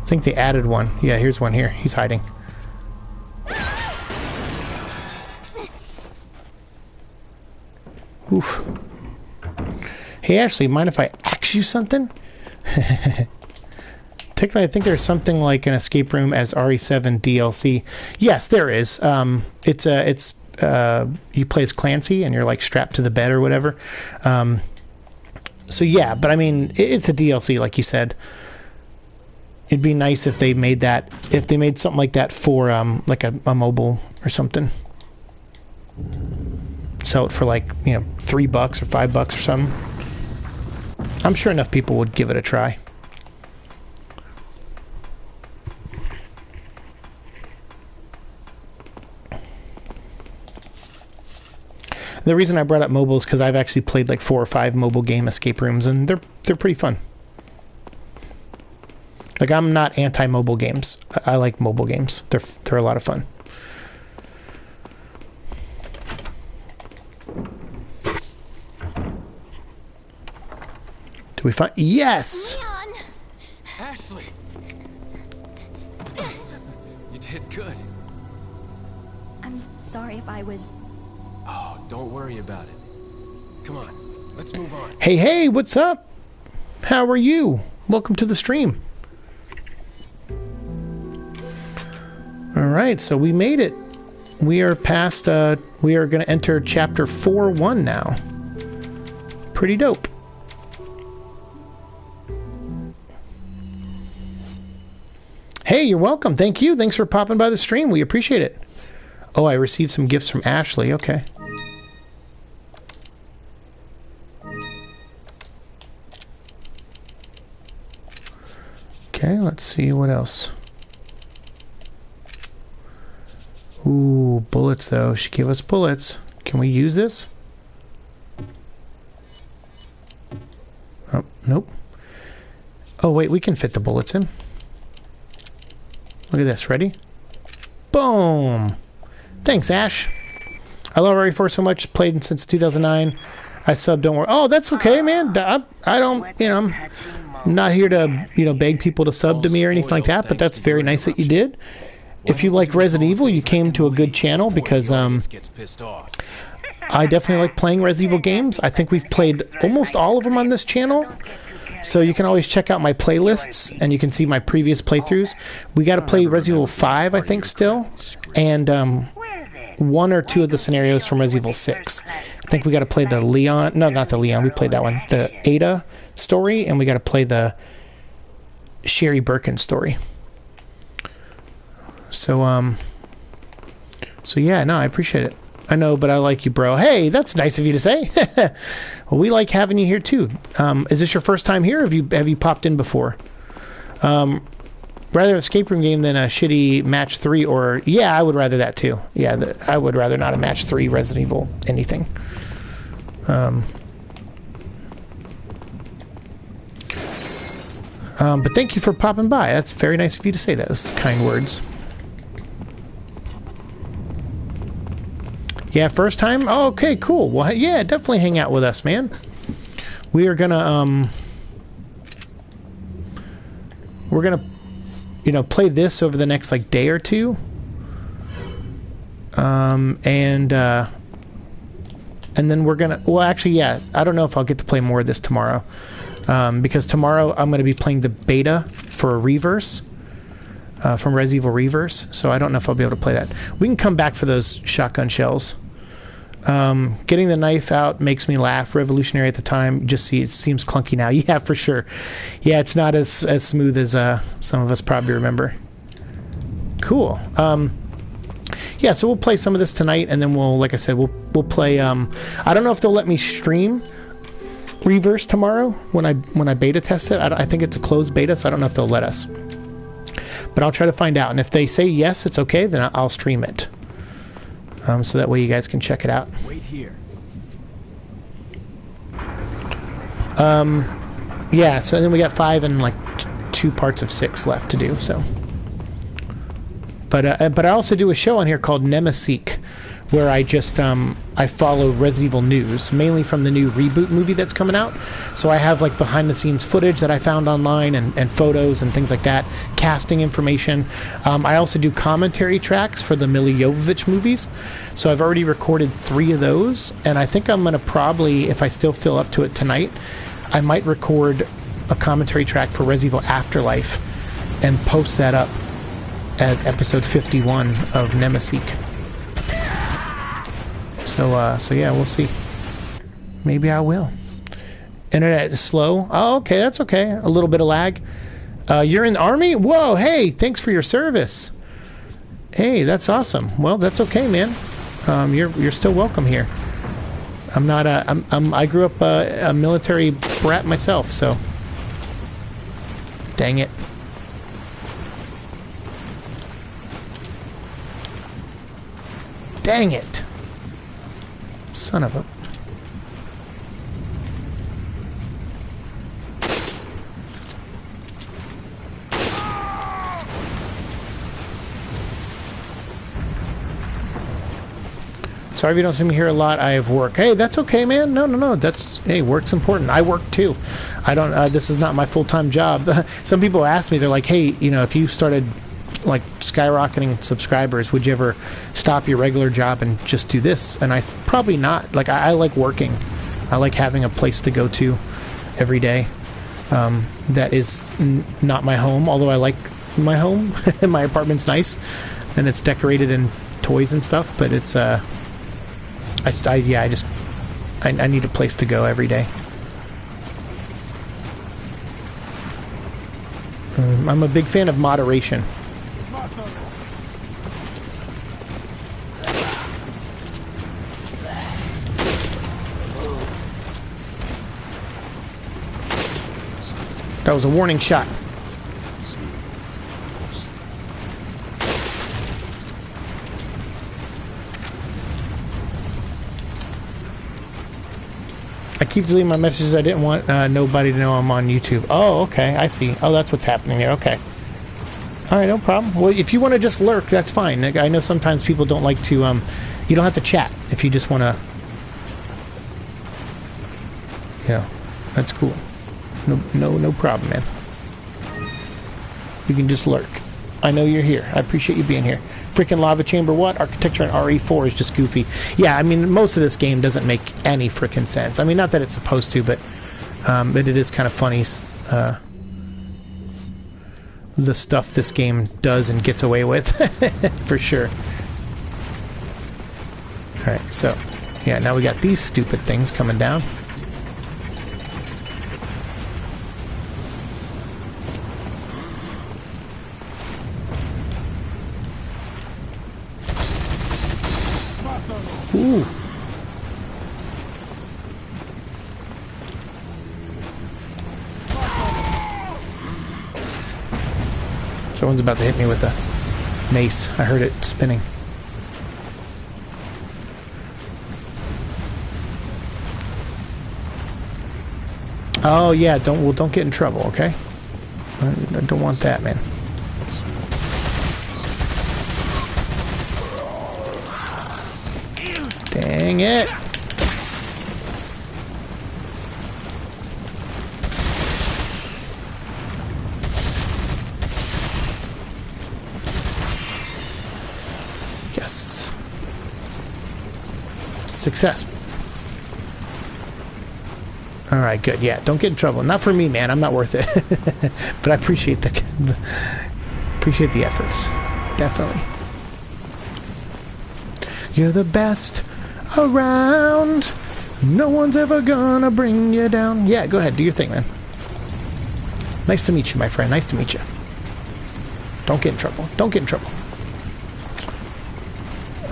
I think they added one. Yeah, here's one here. He's hiding. Oof. Hey, Ashley, mind if I ask you something? Technically, I think there's something like an escape room as RE7 DLC. Yes, there is. It's you play as Clancy and you're like strapped to the bed or whatever. So yeah, but I mean, it's a DLC, like you said. It'd be nice if they made that, if they made something like that for like a mobile or something. Sell it for like, you know, $3 or $5 or something. I'm sure enough people would give it a try. The reason I brought up mobile is because I've actually played like 4 or 5 mobile game escape rooms, and they're pretty fun. Like, I'm not anti-mobile games. I like mobile games. They're a lot of fun. Do we find? Yes. Leon! Ashley! You did good. I'm sorry if I was... Oh, don't worry about it. Come on, let's move on. Hey, what's up? How are you? Welcome to the stream. All right, so we made it. We are past, we are going to enter chapter 4-1 now. Pretty dope. Hey, you're welcome. Thank you. Thanks for popping by the stream. We appreciate it. Oh, I received some gifts from Ashley. Okay. Okay, let's see what else. Ooh, bullets though. She gave us bullets. Can we use this? Oh, nope. Oh, wait, we can fit the bullets in. Look at this. Ready? Boom! Thanks, Ash. I love RE4 so much. Played since 2009. I subbed, don't worry. Oh, that's okay, man. I don't, you know, I'm not here to, you know, beg people to sub to me or anything like that, but that's very nice that you did. If you like Resident Evil, you came to a good channel because I definitely like playing Resident Evil games. I think we've played almost all of them on this channel. So you can always check out my playlists and you can see my previous playthroughs. We got to play Resident Evil 5, I think, still. And 1 or 2 of the scenarios from Resident Evil 6. I think we got to play the Leon. No, not the Leon. We played that one. The Ada story. And we got to play the Sherry Birkin story. So, so yeah, no, I appreciate it. I know, but I like you, bro. Hey, that's nice of you to say. Well, we like having you here too. Is this your first time here? Or have you popped in before? Rather an escape room game than a shitty match 3, or yeah, I would rather that too. Yeah, I would rather not a match 3 Resident Evil anything. But thank you for popping by. That's very nice of you to say those kind words. Yeah, first time? Oh, okay, cool. Well, yeah, definitely hang out with us, man. We are gonna, we're gonna, you know, play this over the next, like, day or two. And then we're gonna, well, actually, yeah, I don't know if I'll get to play more of this tomorrow. Because tomorrow I'm going to be playing the beta for Reverse, from Res Evil Reverse, so I don't know if I'll be able to play that. We can come back for those shotgun shells. Getting the knife out makes me laugh. Revolutionary at the time. Just see, it seems clunky now. Yeah, for sure. Yeah, it's not as smooth as some of us probably remember. Cool. Yeah, so we'll play some of this tonight, and then we'll, like I said, we'll play. I don't know if they'll let me stream Reverse tomorrow when I beta test it. I think it's a closed beta, so I don't know if they'll let us. But I'll try to find out, and if they say yes, it's okay, then I'll stream it. So that way you guys can check it out. Wait here. Yeah, so then we got 5 and like 2 parts of 6 left to do. So, but I also do a show on here called NemeSiike, where I just I follow Resident Evil news, mainly from the new reboot movie that's coming out. So I have like behind the scenes footage that I found online and photos and things like that, casting information. I also do commentary tracks for the Milla Jovovich movies. So I've already recorded 3 of those, and I think I'm gonna probably, if I still feel up to it tonight, I might record a commentary track for Resident Evil Afterlife and post that up as episode 51 of NemeSiike. So yeah, we'll see. Maybe I will. Internet is slow. Oh, okay, that's okay. A little bit of lag. You're in the Army? Whoa, hey, thanks for your service. Hey, that's awesome. Well, that's okay, man. You're still welcome here. I'm not I grew up a military brat myself, so. Dang it. Dang it. Son of a... Sorry if you don't see me here a lot. I have work. Hey, that's okay, man. No. That's, hey, work's important. I work too. I don't, this is not my full-time job. Some people ask me, they're like, hey, you know, if you started like skyrocketing subscribers, would you ever stop your regular job and just do this? And probably not. Like, I like working. I like having a place to go to every day. That is not my home, although I like my home. My apartment's nice and it's decorated in toys and stuff, but it's I need a place to go every day. I'm a big fan of moderation. That was a warning shot. I keep deleting my messages. I didn't want nobody to know I'm on YouTube. Oh, okay. I see. Oh, that's what's happening here. Okay. All right, no problem. Well, if you want to just lurk, that's fine. I know sometimes people don't like to, you don't have to chat if you just want to, yeah, that's cool. No problem, man. You can just lurk. I know you're here. I appreciate you being here. Freaking lava chamber, what? Architecture in RE4 is just goofy. Yeah, I mean, most of this game doesn't make any freaking sense. I mean, not that it's supposed to, but it is kind of funny, the stuff this game does and gets away with, for sure. Alright, so, yeah, now we got these stupid things coming down. Ooh. Someone's about to hit me with a mace. I heard it spinning. Oh yeah, don't get in trouble, okay? I don't want that, man. Dang it! Yes. Success. All right, good. Yeah, don't get in trouble. Not for me, man. I'm not worth it. But I appreciate the efforts. Definitely. You're the best around. No one's ever gonna bring you down. Yeah, go ahead. Do your thing, man. Nice to meet you, my friend. Nice to meet you. Don't get in trouble. Don't get in trouble.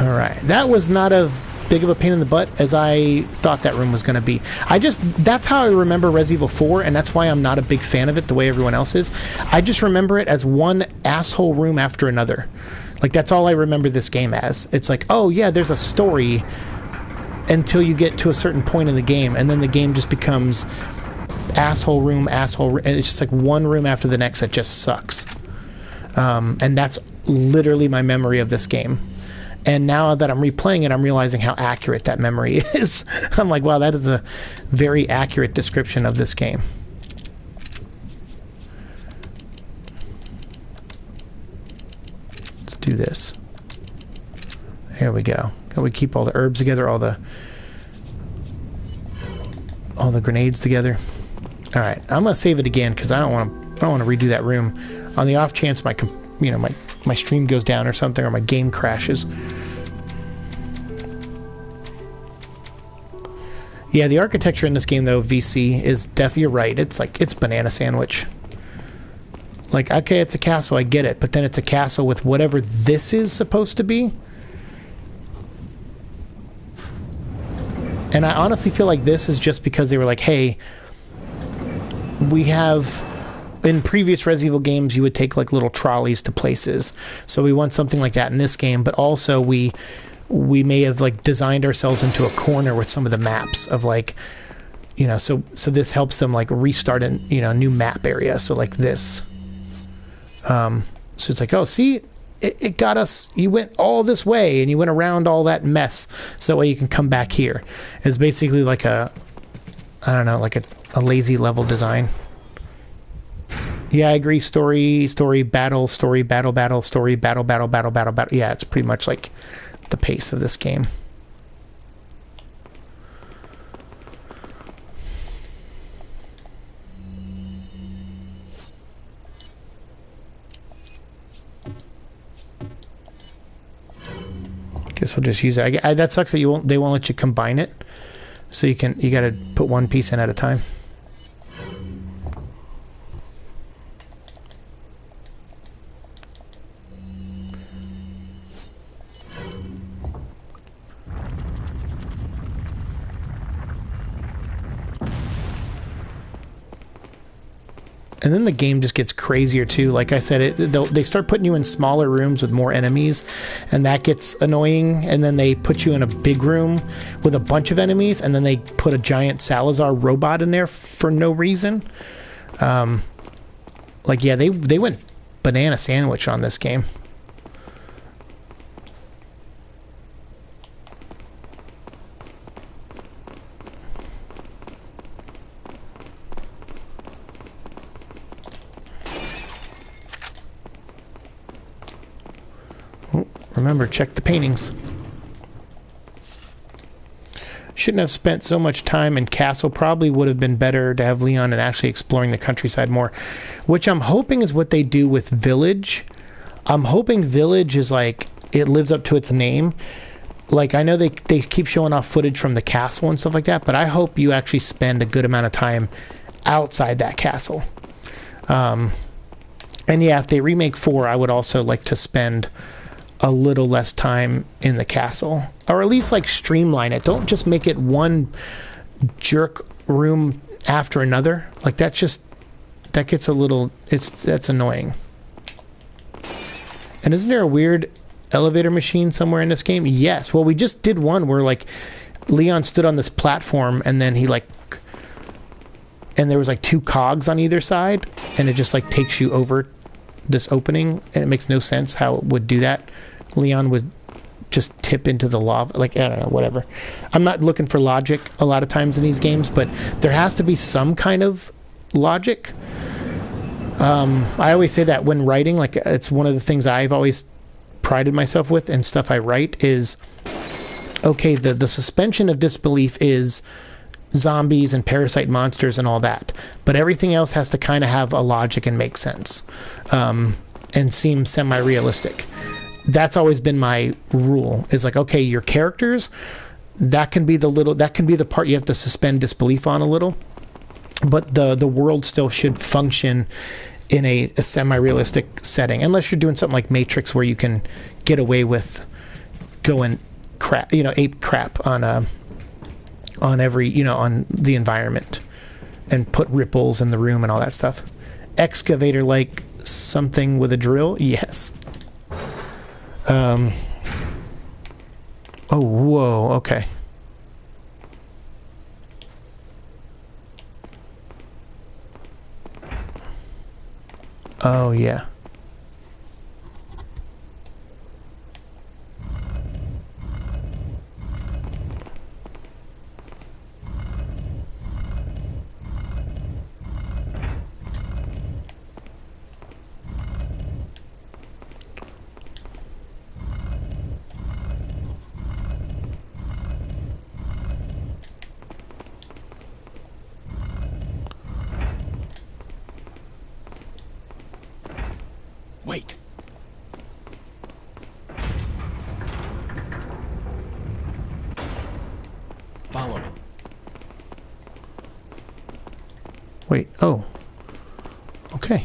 All right. That was not a big of a pain in the butt as I thought that room was going to be. That's how I remember Resident Evil 4, and that's why I'm not a big fan of it the way everyone else is. I just remember it as one asshole room after another. Like, that's all I remember this game as. It's like, oh yeah, there's a story until you get to a certain point in the game, and then the game just becomes asshole room, and it's just like one room after the next that just sucks. And that's literally my memory of this game. And now that I'm replaying it, I'm realizing how accurate that memory is. I'm like, wow, that is a very accurate description of this game. Let's do this. There we go. We keep all the herbs together, all the grenades together. All right, I'm gonna save it again because I don't want to redo that room. On the off chance my stream goes down or something, or my game crashes. Yeah, the architecture in this game, though, VC, is definitely, you're right. It's like, it's banana sandwich. Like, okay, it's a castle, I get it, but then it's a castle with whatever this is supposed to be. And I honestly feel like this is just because they were like, hey, we have... In previous Resident Evil games, you would take like little trolleys to places. So we want something like that in this game, but also we may have like designed ourselves into a corner with some of the maps of like, you know, so this helps them like restart a new map area. So like this. So it's like, oh, see, it got us. You went all this way and you went around all that mess, so that way you can come back here. It's basically like I don't know, like a lazy level design. Yeah, I agree. Story, battle, story, battle, story, battle. Yeah, it's pretty much like the pace of this game. Guess we'll just use it. That sucks that they won't let you combine it. So you got to put one piece in at a time. And then the game just gets crazier too. Like I said, they start putting you in smaller rooms with more enemies, and that gets annoying. And then they put you in a big room with a bunch of enemies, and then they put a giant Salazar robot in there for no reason. Like, yeah, they went banana sandwich on this game. Remember, check the paintings. Shouldn't have spent so much time in Castle. Probably would have been better to have Leon and actually exploring the countryside more. Which I'm hoping is what they do with Village. I'm hoping Village is like, it lives up to its name. Like, I know they keep showing off footage from the castle and stuff like that, but I hope you actually spend a good amount of time outside that castle. And yeah, if they remake 4, I would also like to spend a little less time in the castle, or at least like streamline it. Don't just make it one jerk room after another. Like, that gets a little, that's annoying. And isn't there a weird elevator machine somewhere in this game? Yes. Well, we just did one where like Leon stood on this platform and then he like and there was like 2 cogs on either side, and it just like takes you over this opening, and it makes no sense how it would do that. Leon would just tip into the lava, like, I don't know, whatever. I'm not looking for logic a lot of times in these games, but there has to be some kind of logic. I always say that when writing, like, it's one of the things I've always prided myself with and stuff I write is, okay, the suspension of disbelief is zombies and parasite monsters and all that, but everything else has to kind of have a logic and make sense, and seem semi-realistic. That's always been my rule, is like, okay, your characters, that can be the part you have to suspend disbelief on a little, but the world still should function in a semi-realistic setting, unless you're doing something like Matrix, where you can get away with going crap, ape crap on every, on the environment, and put ripples in the room and all that stuff. Excavator, like something with a drill, yes. Oh, whoa, okay. Oh, yeah. Wait. Follow me. Wait, oh. Okay.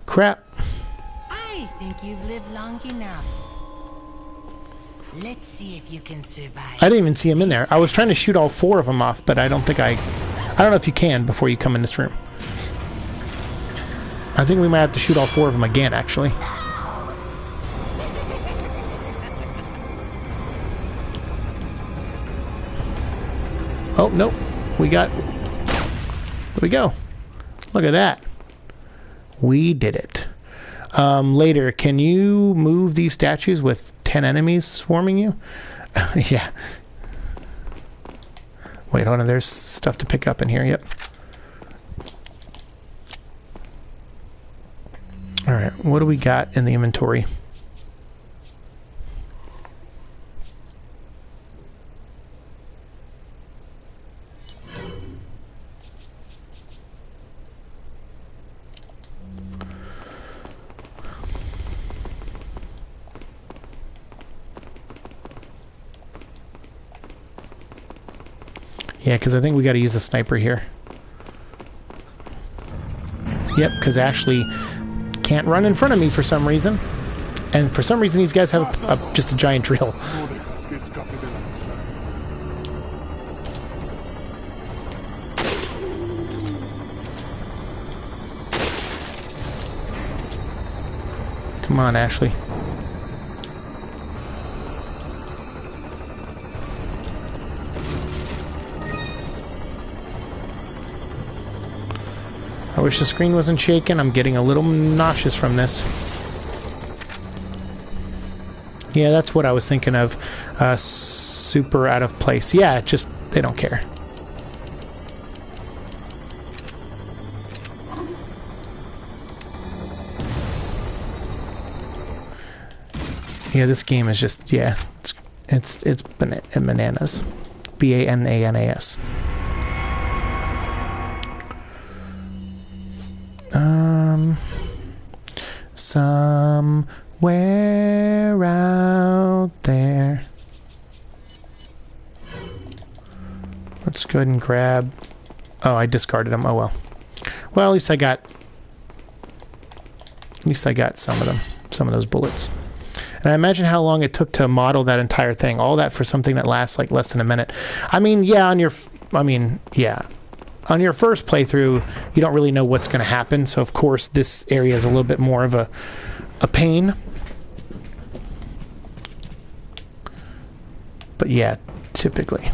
Crap. I think you've lived long enough. Let's see if you can survive. I didn't even see him in there. I was trying to shoot all 4 of them off, but I don't know if you can before you come in this room. I think we might have to shoot all 4 of them again, actually. Oh, nope. There we go. Look at that. We did it. Later, can you move these statues with 10 enemies swarming you? Yeah. Wait, hold on. There's stuff to pick up in here. Yep. Alright, what do we got in the inventory? Yeah, because I think we got to use a sniper here. Yep, because Ashley can't run in front of me for some reason. And for some reason these guys have just a giant drill. Come on, Ashley. I wish the screen wasn't shaking. I'm getting a little nauseous from this. Yeah, that's what I was thinking of. Super out of place. Yeah, just, they don't care. Yeah, this game is just, yeah, it's bananas. B-A-N-A-N-A-S. Somewhere out there. Let's go ahead and grab... Oh, I discarded them. Oh, well. Well, at least I got some of them. Some of those bullets. And I imagine how long it took to model that entire thing. All that for something that lasts like less than a minute. I mean, yeah, yeah. on your first playthrough, you don't really know what's going to happen. So of course, this area is a little bit more of a pain. But yeah, typically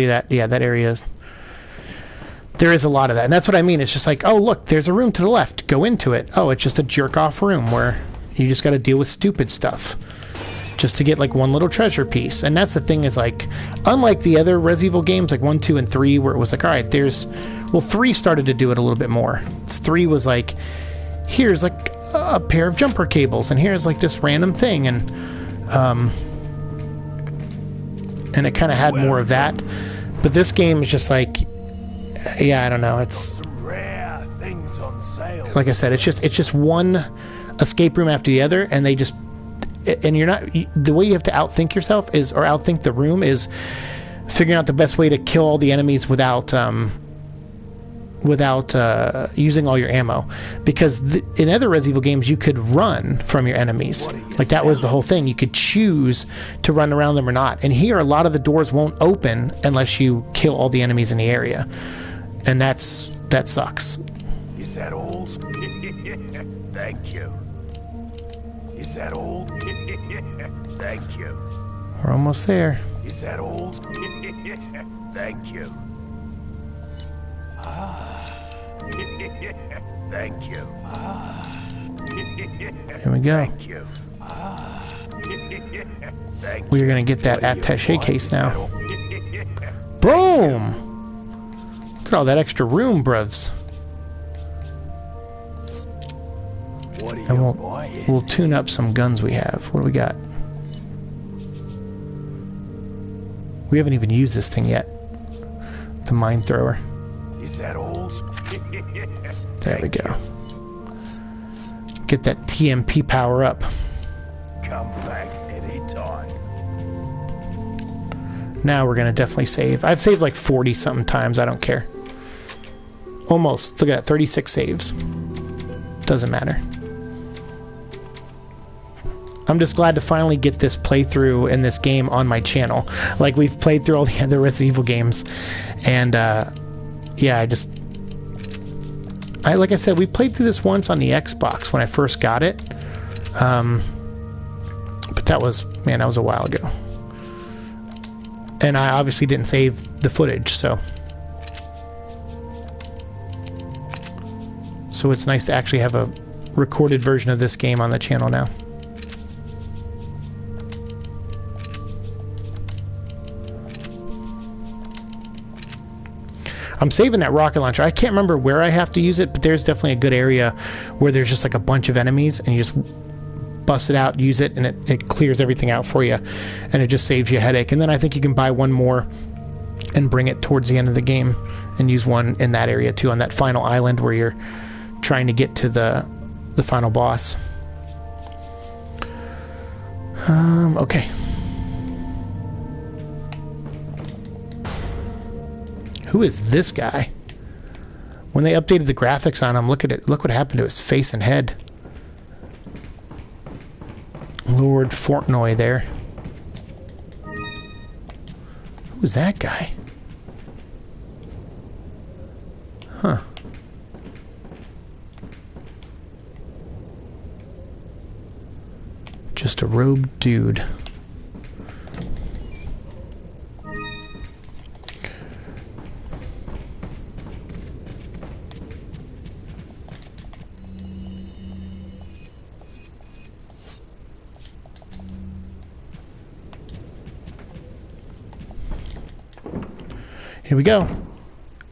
that area is. There is a lot of that, and that's what I mean. It's just like, oh look, there's a room to the left. Go into it. Oh, it's just a jerk-off room where you just got to deal with stupid stuff just to get like one little treasure piece. And that's the thing is like, unlike the other Resident Evil games, like 1, 2, and 3, where it was like, all right, 3 started to do it a little bit more. 3 was like, here's like a pair of jumper cables, and here's like this random thing, and it kind of had more of that. But this game is just like, yeah, I don't know. It's Some rare things on sale. like I said, it's just one escape room after the other, and they just, and you're not, the way you have to outthink yourself is, or outthink the room is figuring out the best way to kill all the enemies without using all your ammo. Because in other Resident Evil games, you could run from your enemies. Like that was the whole thing. You could choose to run around them or not. And here, a lot of the doors won't open unless you kill all the enemies in the area. And that sucks. Is that all? Thank you. Is that all? Thank you. We're almost there. Is that all? Thank you. Thank you. Here we go. Thank you. Thank We're going to get that attaché case now. Boom! Look at all that extra room, bruvs. What are you And buying? we'll tune up some guns we have. What do we got? We haven't even used this thing yet. The mine thrower. Is that all? There we go. Get that TMP power up. Come back anytime. Now we're going to definitely save. I've saved like 40 something times. I don't care. Almost. Look at that. 36 saves. Doesn't matter. I'm just glad to finally get this playthrough in this game on my channel. Like, we've played through all the other Resident Evil games. And, yeah, like I said, we played through this once on the Xbox when I first got it. But that was a while ago. And I obviously didn't save the footage, so it's nice to actually have a recorded version of this game on the channel now. I'm saving that rocket launcher. I can't remember where I have to use it, but there's definitely a good area where there's just like a bunch of enemies, and you just bust it out, use it, and it clears everything out for you, and it just saves you a headache. And then I think you can buy one more and bring it towards the end of the game and use one in that area too, on that final island where you're trying to get to the final boss. Okay. Who is this guy? When they updated the graphics on him, look at it. Look what happened to his face and head. Lord Fortnoy there. Who's that guy? Huh. Just a robed dude. Here we go.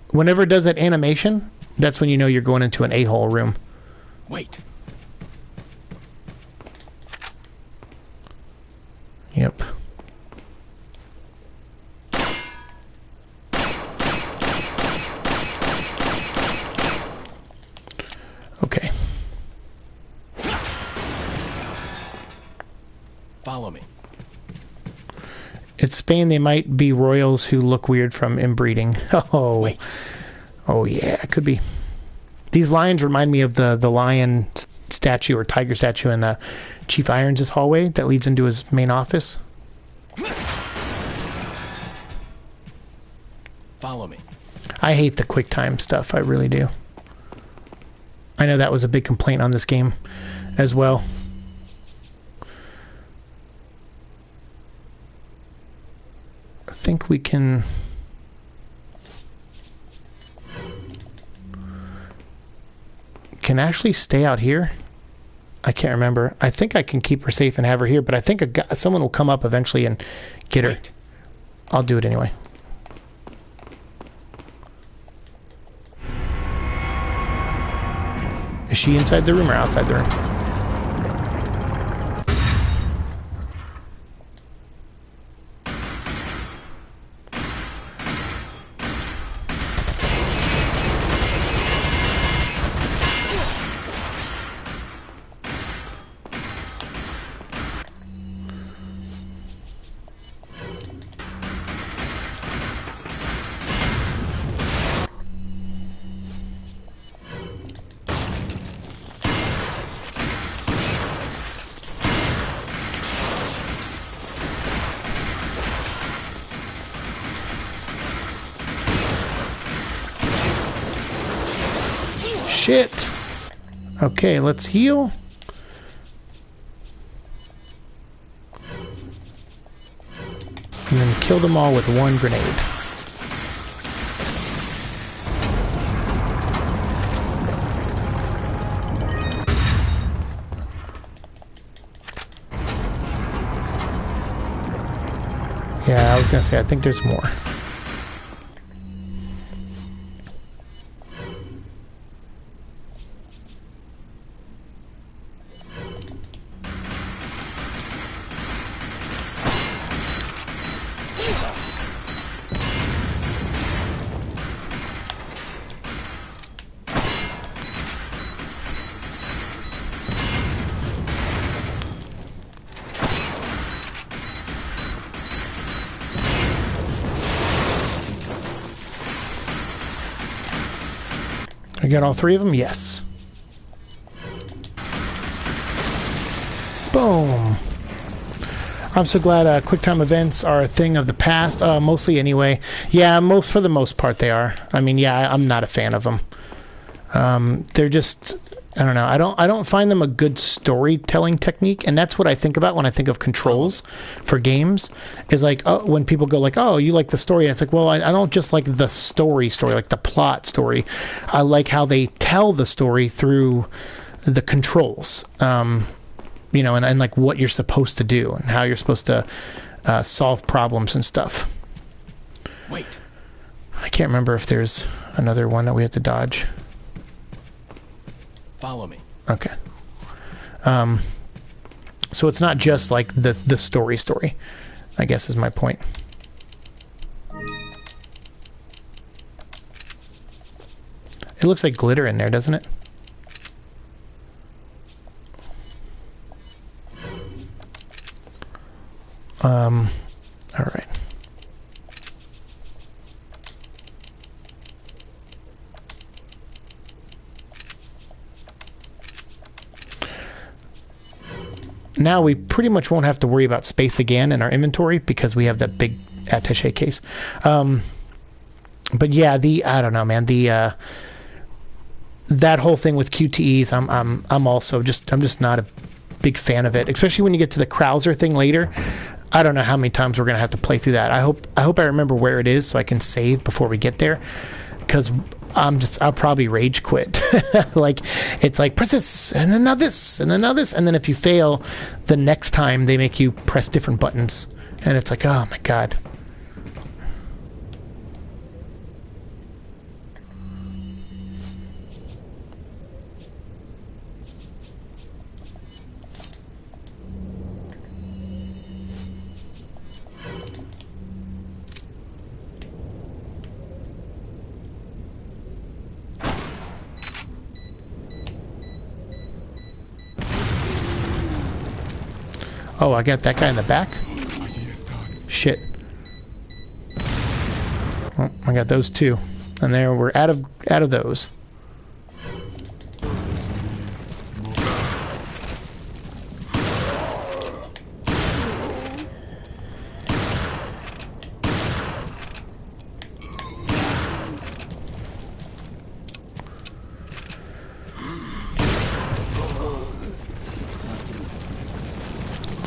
Whenever it does that animation, that's when you know you're going into an a-hole room. Wait. Yep. Okay. Follow me. It's Spain. They might be royals who look weird from inbreeding. Oh. Wait. Oh, yeah. It could be. These lions remind me of the lion statue or tiger statue in Chief Irons' hallway that leads into his main office. Follow me. I hate the quick time stuff. I really do. I know that was a big complaint on this game as well. I think we can... Can actually stay out here. I can't remember. I think I can keep her safe and have her here, but I think someone will come up eventually and get her. I'll do it anyway. Is she inside the room or outside the room? Shit. Okay, let's heal. And then kill them all with one grenade. Yeah, I was gonna say, I think there's more. I got all three of them? Yes. Boom. I'm so glad QuickTime events are a thing of the past, mostly anyway. Yeah, for the most part they are. I mean, yeah, I'm not a fan of them. They're just, I don't know. I don't find them a good storytelling technique, and that's what I think about when I think of controls for games. Is like, oh, when people go like, "Oh, you like the story," and it's like, well, I don't just like the story, like the plot story. I like how they tell the story through the controls. You know, and like what you're supposed to do and how you're supposed to solve problems and stuff. Wait. I can't remember if there's another one that we have to dodge. Follow me. Okay. So it's not just like the story, I guess is my point. It looks like glitter in there, doesn't it? All right. Now we pretty much won't have to worry about space again in our inventory because we have that big attaché case. But yeah, I don't know, man. That whole thing with QTEs, I'm also I'm just not a big fan of it, especially when you get to the Krauser thing later. I don't know how many times we're gonna have to play through that. I hope I remember where it is so I can save before we get there, because I'll probably rage quit. Like, it's like, press this, and then now this, and then now this, and then if you fail, the next time they make you press different buttons, and it's like, oh my god. Oh, I got that guy in the back? Shit. Well, I got those two. And there, we're out of those.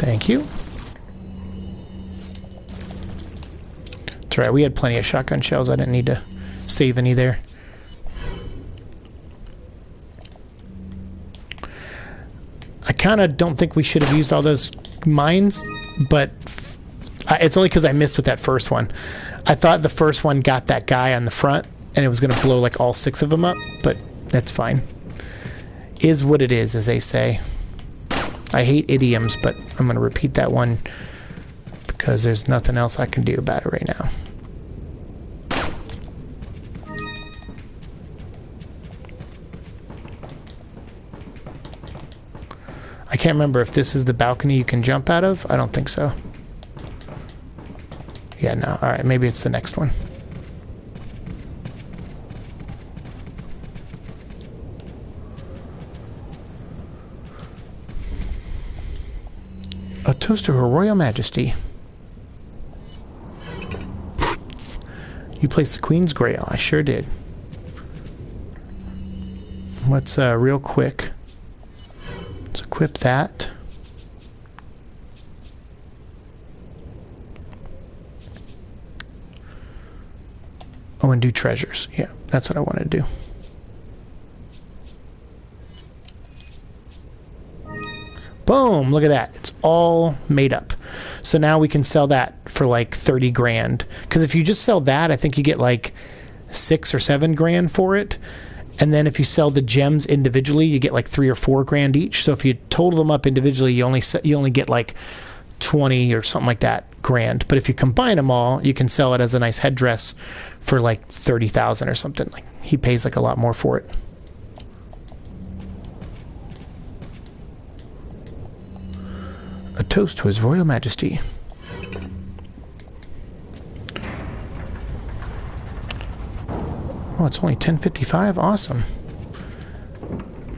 Thank you. That's right, we had plenty of shotgun shells. I didn't need to save any there. I kind of don't think we should have used all those mines, but it's only because I missed with that first one. I thought the first one got that guy on the front, and it was going to blow like all 6 of them up, but that's fine. Is what it is, as they say. I hate idioms, but I'm going to repeat that one because there's nothing else I can do about it right now. I can't remember if this is the balcony you can jump out of. I don't think so. Yeah, no. Alright, maybe it's the next one. A toast to Her Royal Majesty. You placed the Queen's Grail. I sure did. Let's, real quick. Let's equip that. Oh, and do treasures. Yeah, that's what I want to do. Boom! Look at that. It's all made up. So now we can sell that for like 30 grand. Because if you just sell that, I think you get like 6 or 7 grand for it. And then if you sell the gems individually, you get like 3 or 4 grand each. So if you total them up individually, you only get like 20 or something like that grand. But if you combine them all, you can sell it as a nice headdress for like 30,000 or something. Like he pays like a lot more for it. A toast to His Royal Majesty. Oh, it's only 10:55. Awesome.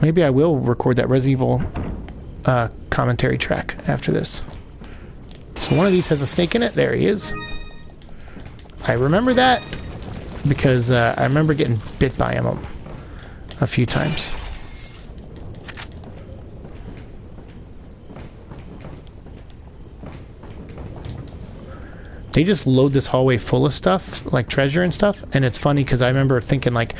Maybe I will record that Resident Evil commentary track after this. So one of these has a snake in it. There he is. I remember that because I remember getting bit by him a few times. They just load this hallway full of stuff, like treasure and stuff, and it's funny because I remember thinking like,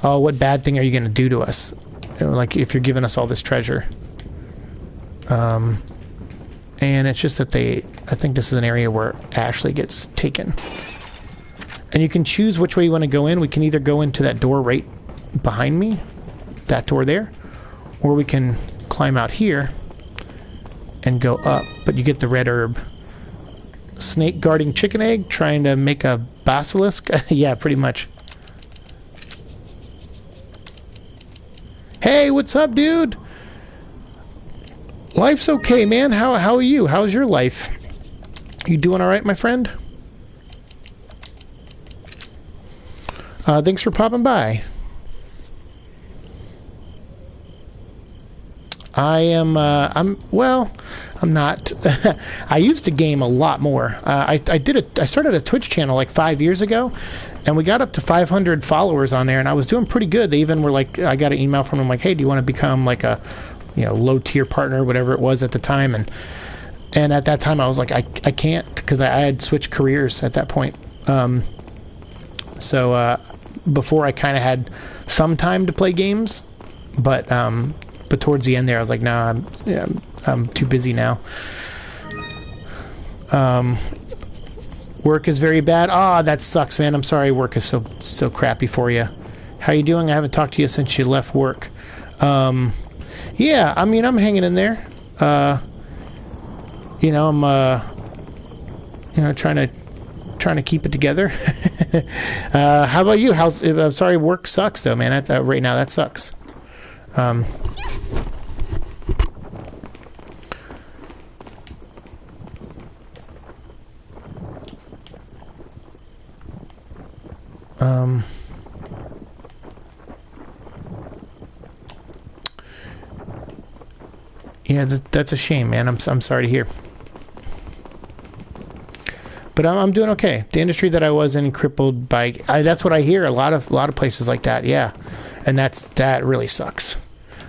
oh, what bad thing are you going to do to us? You know, like, if you're giving us all this treasure. And it's just that I think this is an area where Ashley gets taken. And you can choose which way you want to go in. We can either go into that door right behind me, that door there, or we can climb out here and go up, but you get the red herb. Snake guarding chicken egg, trying to make a basilisk. Yeah, pretty much. Hey, what's up, dude? Life's okay, man. How are you? How's your life? You doing all right, my friend? Thanks for popping by. I'm not. I used to game a lot more. I started a Twitch channel like 5 years ago, and we got up to 500 followers on there, and I was doing pretty good. They even were like, I got an email from them like, hey, do you want to become like a, low tier partner, whatever it was at the time, and at that time I was like, I can't, because I had switched careers at that point. So before I kind of had some time to play games, but towards the end there, I was like, nah, I'm too busy now. Work is very bad. Ah, that sucks, man. I'm sorry work is so crappy for you. How you doing? I haven't talked to you since you left work. Yeah, I mean, I'm hanging in there. I'm trying to keep it together. How about you? I'm sorry work sucks though, man. Right now that sucks. Yeah, that's a shame, man. I'm sorry to hear. But I'm doing okay. The industry that I was in, crippled by, that's what I hear. A lot of places like that, yeah. And that really sucks.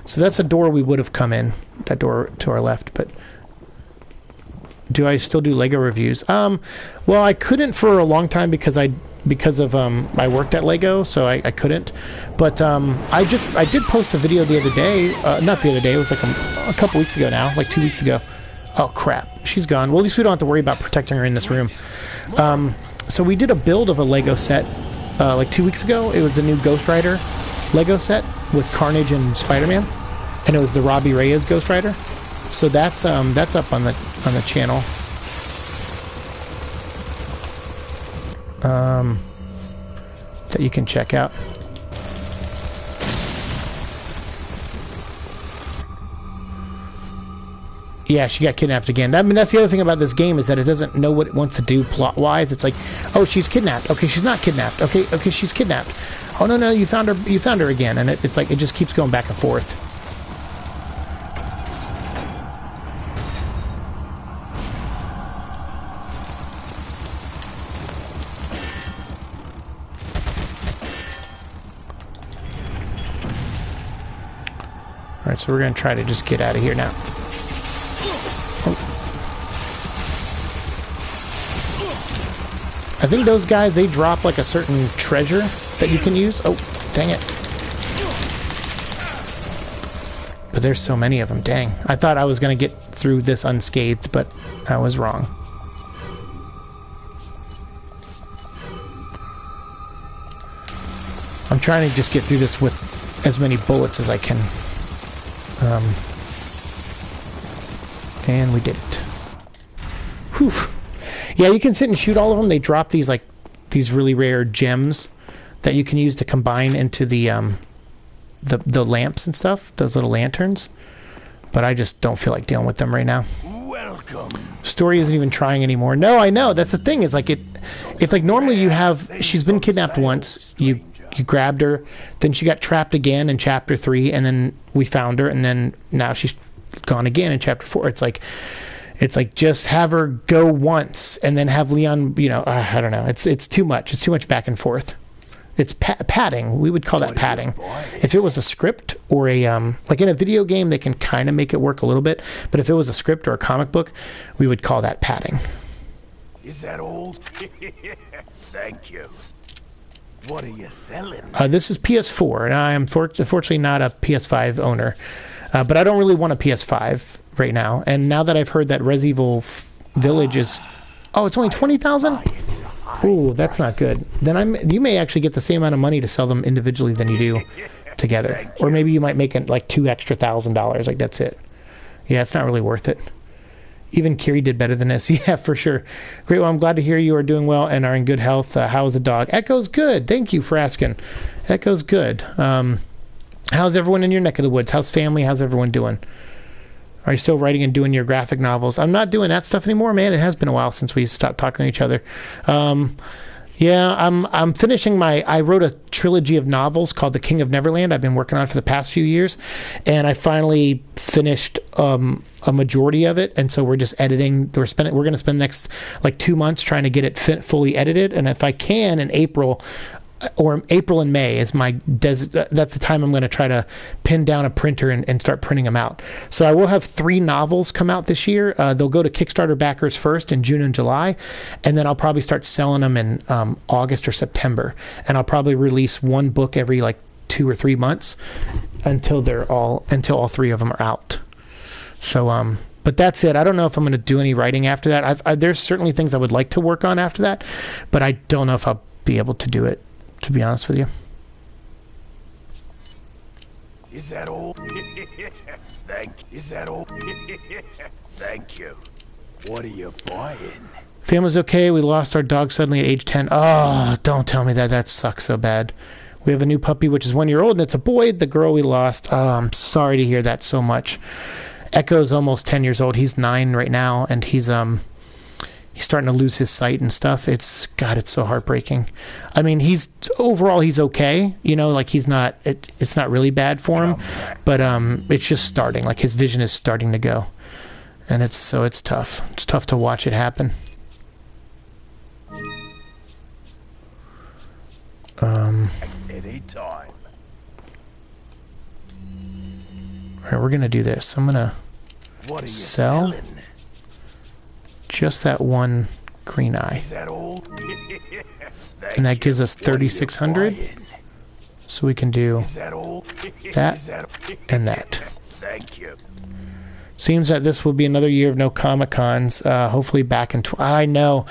So that's a door we would have come in. That door to our left, but Do I still do Lego reviews? Well, I couldn't for a long time because I worked at Lego, so I couldn't. But I did post a video the other day. Not the other day. It was like a couple weeks ago now, like 2 weeks ago. Oh crap, she's gone. Well, at least we don't have to worry about protecting her in this room. So we did a build of a Lego set like 2 weeks ago. It was the new Ghost Rider Lego set with Carnage and Spider-Man, and it was the Robbie Reyes Ghost Rider. So that's up on the channel. That you can check out. Yeah, she got kidnapped again. I mean, that's the other thing about this game is that it doesn't know what it wants to do plot-wise. It's like, oh, she's kidnapped. Okay, she's not kidnapped. Okay, she's kidnapped. Oh no, you found her again, and it's like it just keeps going back and forth. Alright, so we're going to try to just get out of here now. Oh. I think those guys, they drop like a certain treasure that you can use. Oh, dang it. But there's so many of them, dang. I thought I was going to get through this unscathed, but I was wrong. I'm trying to just get through this with as many bullets as I can. And we did it. Whew. Yeah, you can sit and shoot all of them. They drop these really rare gems that you can use to combine into the lamps and stuff. Those little lanterns. But I just don't feel like dealing with them right now. Welcome. Story isn't even trying anymore. No, I know. That's the thing. It's like it's like normally you have. She's been kidnapped once. You grabbed her, then she got trapped again in chapter 3, and then we found her, and then now she's gone again in chapter 4. It's like just have her go once, and then have Leon. I don't know. It's too much. It's too much back and forth. It's padding. We would call that padding. If it was a script or a like in a video game, they can kind of make it work a little bit. But if it was a script or a comic book, we would call that padding. Is that all? Thank you. What are you selling? This is PS4, and I am unfortunately not a PS5 owner. But I don't really want a PS5 right now. And now that I've heard that Res Evil Village is... Oh, it's only 20,000? Ooh, that's not good. Then you may actually get the same amount of money to sell them individually than you do together. Or maybe you might make it like $2,000 extra. Like, that's it. Yeah, it's not really worth it. Even Kiri did better than this. Yeah, for sure. Great. Well, I'm glad to hear you are doing well and are in good health. How's the dog? Echo's good. Thank you for asking. Echo's good. How's everyone in your neck of the woods? How's family? How's everyone doing? Are you still writing and doing your graphic novels? I'm not doing that stuff anymore, man. It has been a while since we stopped talking to each other. Yeah, I'm finishing I wrote a trilogy of novels called The King of Neverland. I've been working on for the past few years, and I finally finished a majority of it, and so we're just editing. We're going to spend the next like 2 months trying to get it fully edited, and if I can in April and May is that's the time I'm going to try to pin down a printer and start printing them out. So I will have 3 novels come out this year. They'll go to Kickstarter backers first in June and July, and then I'll probably start selling them in August or September. And I'll probably release 1 book every like 2 or 3 months until all 3 of them are out. So but that's it. I don't know if I'm going to do any writing after that. There's certainly things I would like to work on after that, but I don't know if I'll be able to do it, to be honest with you. Is that all? Is that all? Thank you. What are you buying? Family's okay. We lost our dog suddenly at age 10. Oh, don't tell me that. That sucks so bad. We have a new puppy, which is 1 year old, and it's a boy. The girl we lost. Oh, I'm sorry to hear that so much. Echo's almost 10 years old. He's 9 right now, and he's starting to lose his sight and stuff. It's so heartbreaking. I mean, he's okay. Like it's not really bad for him, but it's just starting. Like his vision is starting to go, and it's tough. It's tough to watch it happen. Anytime. All right, we're gonna do this. I'm gonna sell. just that one green eye. Is that all? And that gives us 3,600. So we can do Is that all? that and that. Thank you. Seems that this will be another year of no Comic-Cons. Hopefully back in... I know.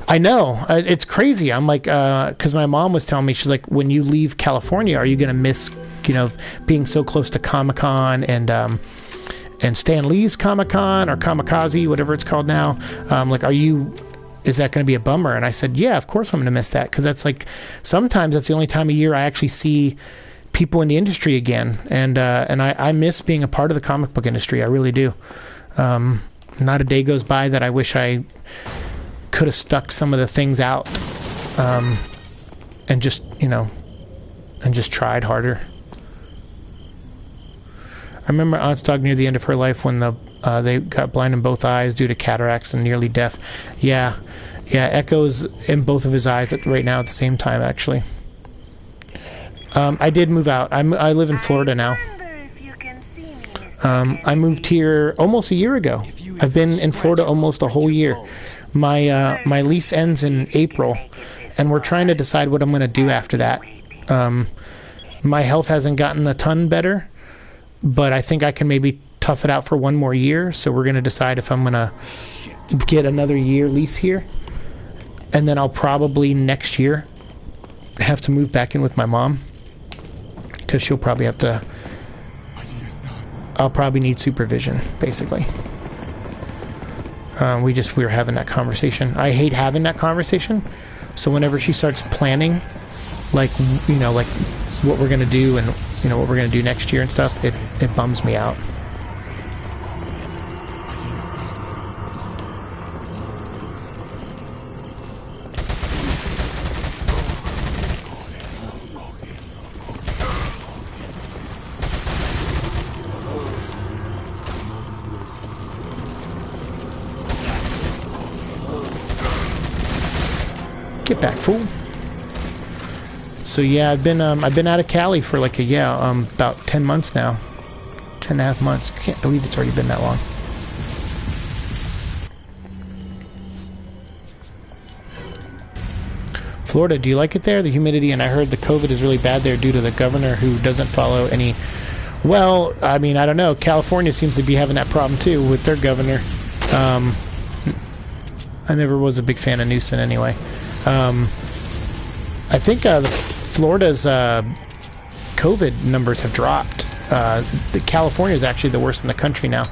It's crazy. I'm like... Because my mom was telling me, she's like, when you leave California, are you going to miss, being so close to Comic-Con and Stan Lee's Comic-Con or Kamikaze, whatever it's called now? Is that going to be a bummer? And I said, yeah, of course I'm going to miss that. Because that's like... Sometimes that's the only time of year I actually see people in the industry again, and I miss being a part of the comic book industry. I really do. Not a day goes by that I wish I could have stuck some of the things out, and just tried harder. I remember Aunt's dog near the end of her life when they got blind in both eyes due to cataracts and nearly deaf. Yeah, Echo's in both of his eyes right now at the same time, actually. I did move out. I live in Florida now. I moved here almost a year ago. I've been in Florida almost a whole year. My lease ends in April, and we're trying to decide what I'm going to do after that. My health hasn't gotten a ton better, but I think I can maybe tough it out for one more year. So we're going to decide if I'm going to get another year lease here, and then I'll probably next year have to move back in with my mom. Because she'll probably have to... I'll probably need supervision, basically. We were having that conversation. I hate having that conversation. So whenever she starts planning, like what we're going to do and, what we're going to do next year and stuff, it bums me out. Get back, fool. So yeah, I've been out of Cali for like about 10 months now. 10.5 months. I can't believe it's already been that long. Florida, do you like it there? The humidity, and I heard the COVID is really bad there due to the governor who doesn't follow any... Well, I mean, I don't know. California seems to be having that problem too with their governor. I never was a big fan of Newsom anyway. I think Florida's COVID numbers have dropped. California is actually the worst in the country now,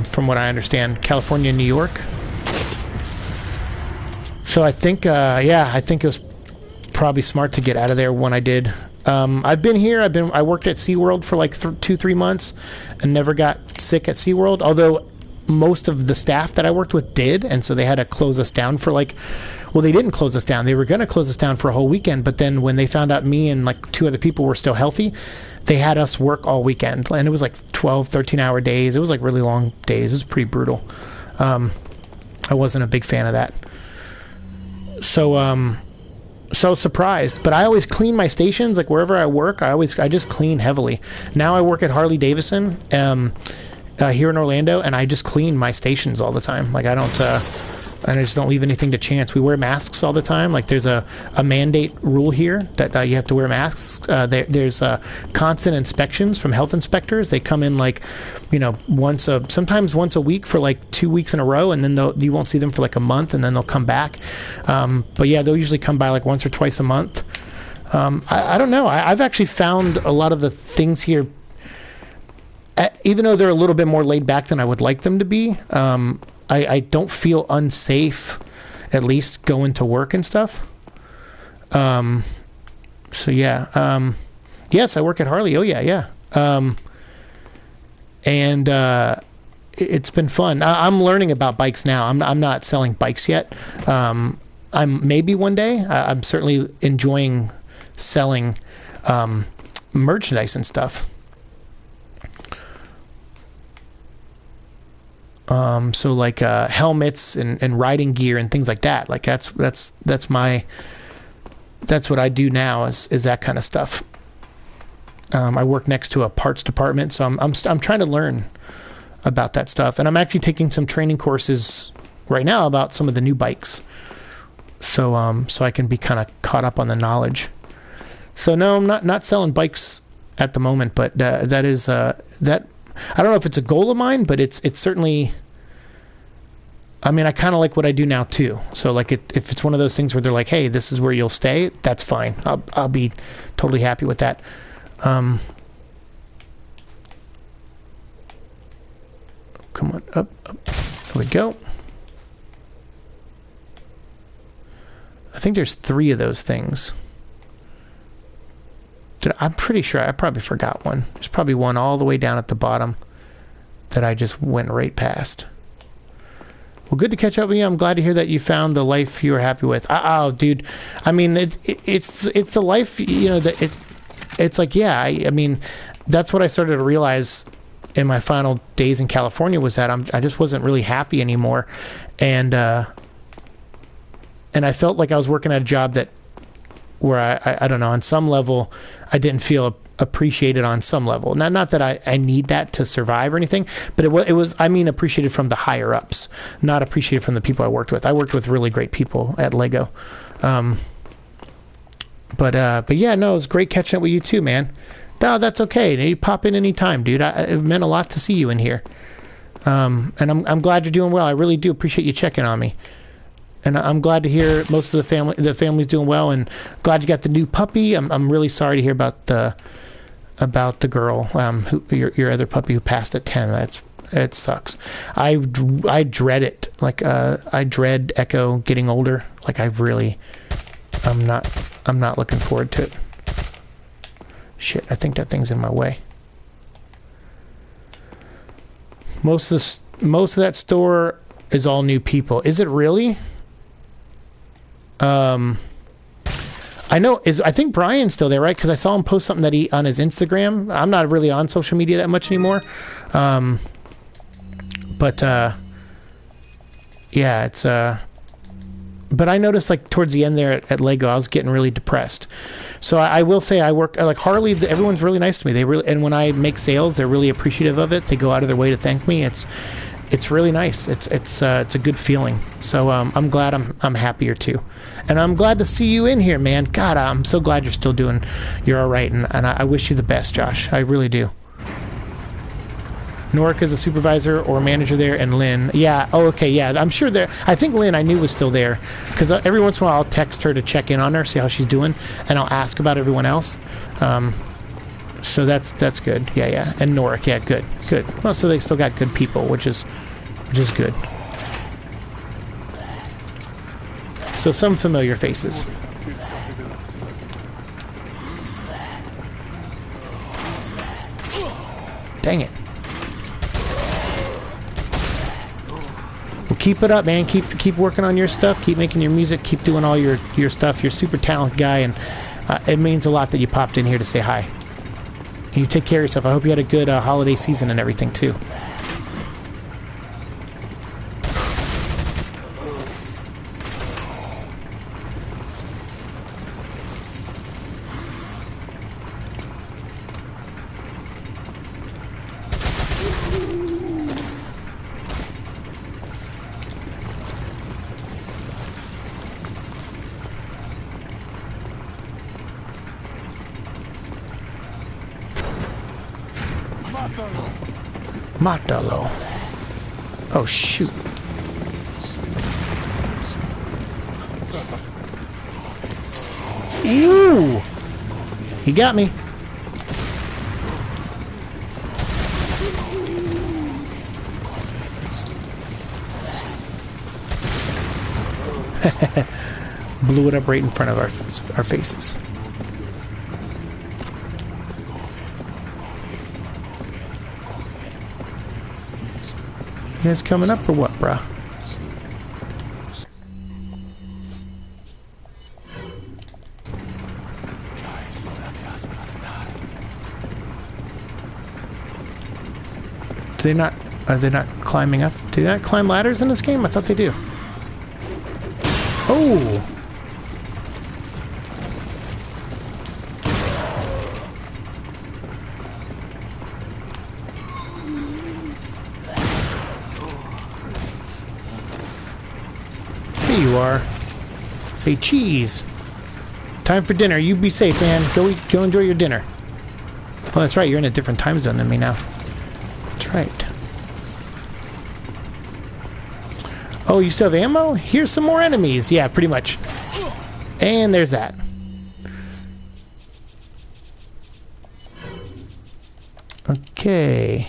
from what I understand. California and New York. So I think, I think it was probably smart to get out of there when I did. I've been here. I worked at SeaWorld for like 2-3 months and never got sick at SeaWorld, although most of the staff that I worked with did, and so they had to close us down for they didn't close us down. They were going to close us down for a whole weekend, but then when they found out me and like 2 other people were still healthy, they had us work all weekend, and it was like 12, 13-hour days. It was like really long days. It was pretty brutal. I wasn't a big fan of that. So surprised, but I always clean my stations. Like wherever I work, I just clean heavily. Now I work at Harley Davidson here in Orlando, and I just clean my stations all the time. Like I just don't leave anything to chance. We wear masks all the time. Like there's a mandate rule here that you have to wear masks. There's constant inspections from health inspectors. They come in sometimes once a week for like 2 weeks in a row, and then you won't see them for like a month, and then they'll come back. But yeah, they'll usually come by like once or twice a month. I don't know. I've actually found a lot of the things here, even though they're a little bit more laid back than I would like them to be, I don't feel unsafe, at least going to work and stuff. So yeah. Yes, I work at Harley. Oh yeah. And it's been fun. I'm learning about bikes now. I'm not selling bikes yet. I'm maybe one day. I'm certainly enjoying selling merchandise and stuff. So like helmets and riding gear and things like that. Like that's what I do now is that kind of stuff. I work next to a parts department, so I'm trying to learn about that stuff, and I'm actually taking some training courses right now about some of the new bikes. So so I can be kind of caught up on the knowledge. So no, I'm not selling bikes at the moment, but that is that I don't know if it's a goal of mine, but it's certainly. I mean, I kind of like what I do now too. So like, if it's one of those things where they're like, "Hey, this is where you'll stay," that's fine. I'll be totally happy with that. Come on, up. There we go. I think there's 3 of those things. I'm pretty sure I probably forgot one. There's probably one all the way down at the bottom that I just went right past. Well, good to catch up with you. I'm glad to hear that you found the life you were happy with. Oh, dude. I mean, it's the life, you know, that it's like, yeah, I mean, that's what I started to realize in my final days in California was that I just wasn't really happy anymore. And I felt like I was working at a job that where I don't know, on some level, I didn't feel appreciated on some level. Not that I need that to survive or anything, but it was I mean appreciated from the higher ups, not appreciated from the people I worked with. I worked with really great people at Lego. But yeah, no, it was great catching up with you too, man. No, that's okay. You pop in anytime, dude. It meant a lot to see you in here. And I'm glad you're doing well. I really do appreciate you checking on me. And I'm glad to hear most of the family's doing well, and glad you got the new puppy. I'm really sorry to hear about the girl, your other puppy who passed at 10. It sucks. I dread it. Like I dread Echo getting older. Like I'm not looking forward to it. Shit, I think that thing's in my way. Most of that store is all new people. Is it really? I know I think Brian's still there, right? Because I saw him post something that he on his Instagram. I'm not really on social media that much anymore. But yeah, it's but I noticed like towards the end there at Lego, I was getting really depressed. So I will say I work like Harley. Everyone's really nice to me. And when I make sales, they're really appreciative of it. They go out of their way to thank me. It's really nice. It's a good feeling. So I'm glad I'm happier too, and I'm glad to see you in here, man. God, I'm so glad you're all right, and I wish you the best, Josh. I really do. Norik is a supervisor or manager there, and Lynn. Yeah. Oh, okay. Yeah, I'm sure there. I think Lynn I knew was still there, because every once in a while I'll text her to check in on her, see how she's doing, and I'll ask about everyone else. So that's good. Yeah. And Norik, yeah, good. Well, so they still got good people, which is good. So some familiar faces. Dang it. Well, keep it up, man. Keep working on your stuff. Keep making your music. Keep doing all your stuff. You're a super talented guy, and it means a lot that you popped in here to say hi. You take care of yourself. I hope you had a good holiday season and everything too. Matalo. Oh, shoot. Ooh! He got me. Blew it up right in front of our faces. You guys coming up or what, bruh? Are they not climbing up? Do they not climb ladders in this game? I thought they do. Oh! you are. Say cheese. Time for dinner. You be safe, man. Go enjoy your dinner. Oh, that's right. You're in a different time zone than me now. That's right. Oh, you still have ammo? Here's some more enemies. Yeah, pretty much. And there's that. Okay.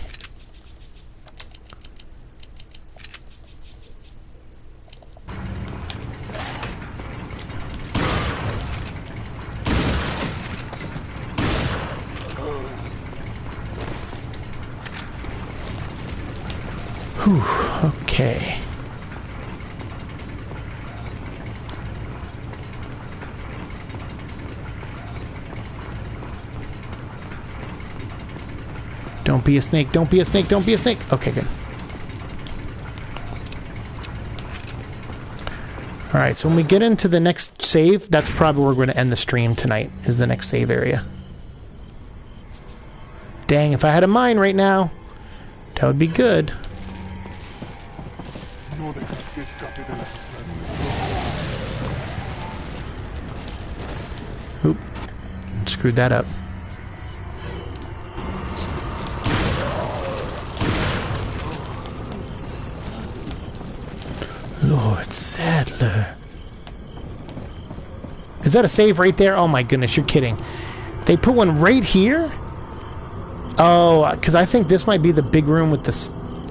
Whew, okay. Don't be a snake, don't be a snake, don't be a snake. Okay, good. Alright, so when we get into the next save, that's probably where we're going to end the stream tonight, is the next save area. Dang, if I had a mine right now, that would be good. Oop. Screwed that up. Lord Sadler. Is that a save right there? Oh my goodness, you're kidding. They put one right here? Oh, because I think this might be the big room with the...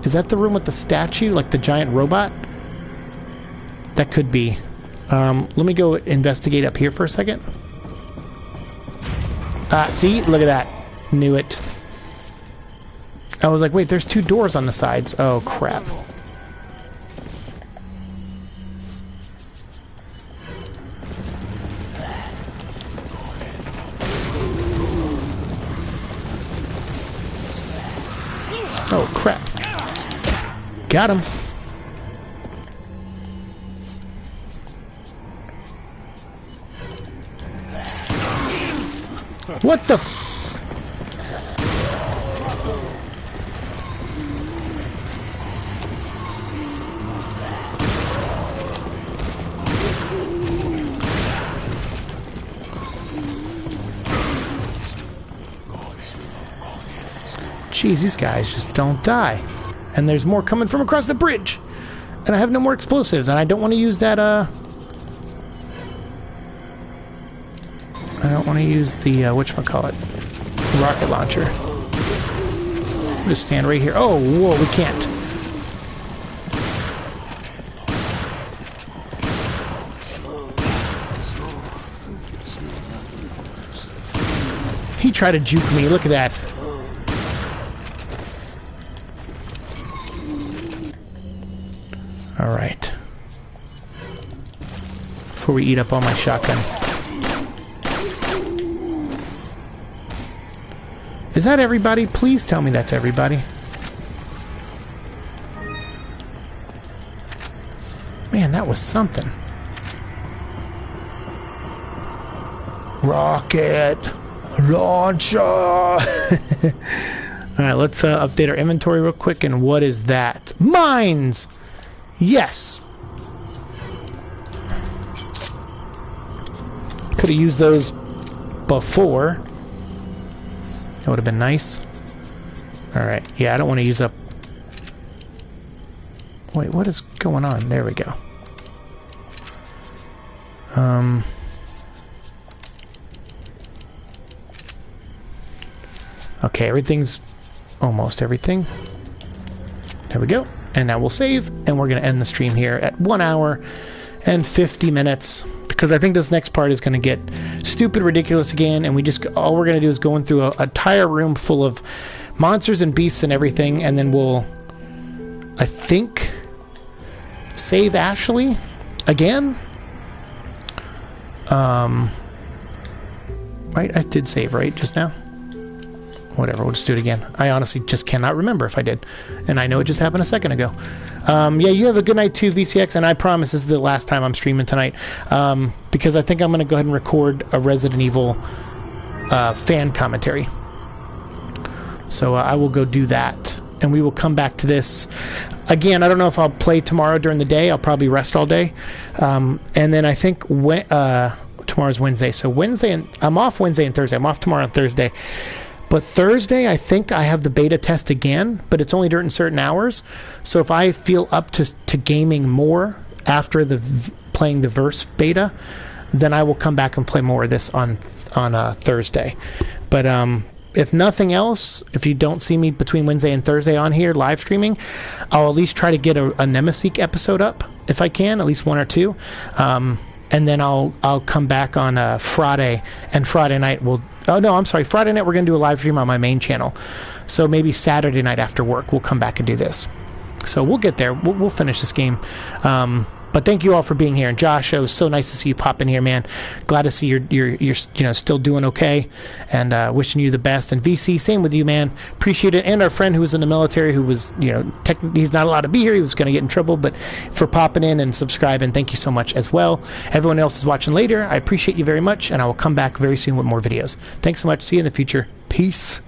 Is that the room with the statue? Like the giant robot? That could be. Let me go investigate up here for a second. See? Look at that. Knew it. I was like, wait, there's two doors on the sides. Oh, crap. Oh, crap. Got him. What the f... Jeez, these guys just don't die. And there's more coming from across the bridge. And I have no more explosives, and I don't want to use that, I don't want to use the, whatchamacallit, rocket launcher. We'll just stand right here. Oh, whoa, we can't. He tried to juke me, look at that. Alright. Before we eat up all my shotgun. Is that everybody? Please tell me that's everybody. Man, that was something. Rocket launcher! Alright, let's update our inventory real quick. And what is that? Mines! Yes! Could have used those before. That would have been nice. Alright, yeah, I don't want to use up... Wait, what is going on? There we go. Okay, everything's... Almost everything. There we go. And now we'll save, and we're going to end the stream here at 1 hour and 50 minutes. Because I think this next part is going to get stupid ridiculous again, and all we're going to do is going through an entire room full of monsters and beasts and everything, and then we'll, I think, save Ashley again. Right? I did save, right, just now? Whatever, we'll just do it again. I honestly just cannot remember if I did. And I know it just happened a second ago. Yeah, you have a good night too, VCX, and I promise this is the last time I'm streaming tonight. Because I think I'm going to go ahead and record a Resident Evil fan commentary. So I will go do that. and we will come back to this. Again, I don't know if I'll play tomorrow during the day. I'll probably rest all day. And then I think tomorrow's Wednesday. So Wednesday, and I'm off Wednesday and Thursday. I'm off tomorrow and Thursday. But Thursday, I think I have the beta test again, but it's only during certain hours. So if I feel up to gaming more after playing the Verse beta, then I will come back and play more of this on Thursday. But if nothing else, if you don't see me between Wednesday and Thursday on here live streaming, I'll at least try to get a NemeSiike episode up if I can, at least one or two. And then I'll come back on Friday, and Friday night Friday night we're going to do a live stream on my main channel. So maybe Saturday night after work we'll come back and do this. So we'll get there. We'll finish this game. But thank you all for being here. And Josh, it was so nice to see you pop in here, man. Glad to see you're still doing okay, and wishing you the best. And VC, same with you, man. Appreciate it. And our friend who was in the military, who was technically he's not allowed to be here. He was going to get in trouble, but for popping in and subscribing, thank you so much as well. Everyone else is watching later. I appreciate you very much, and I will come back very soon with more videos. Thanks so much. See you in the future. Peace.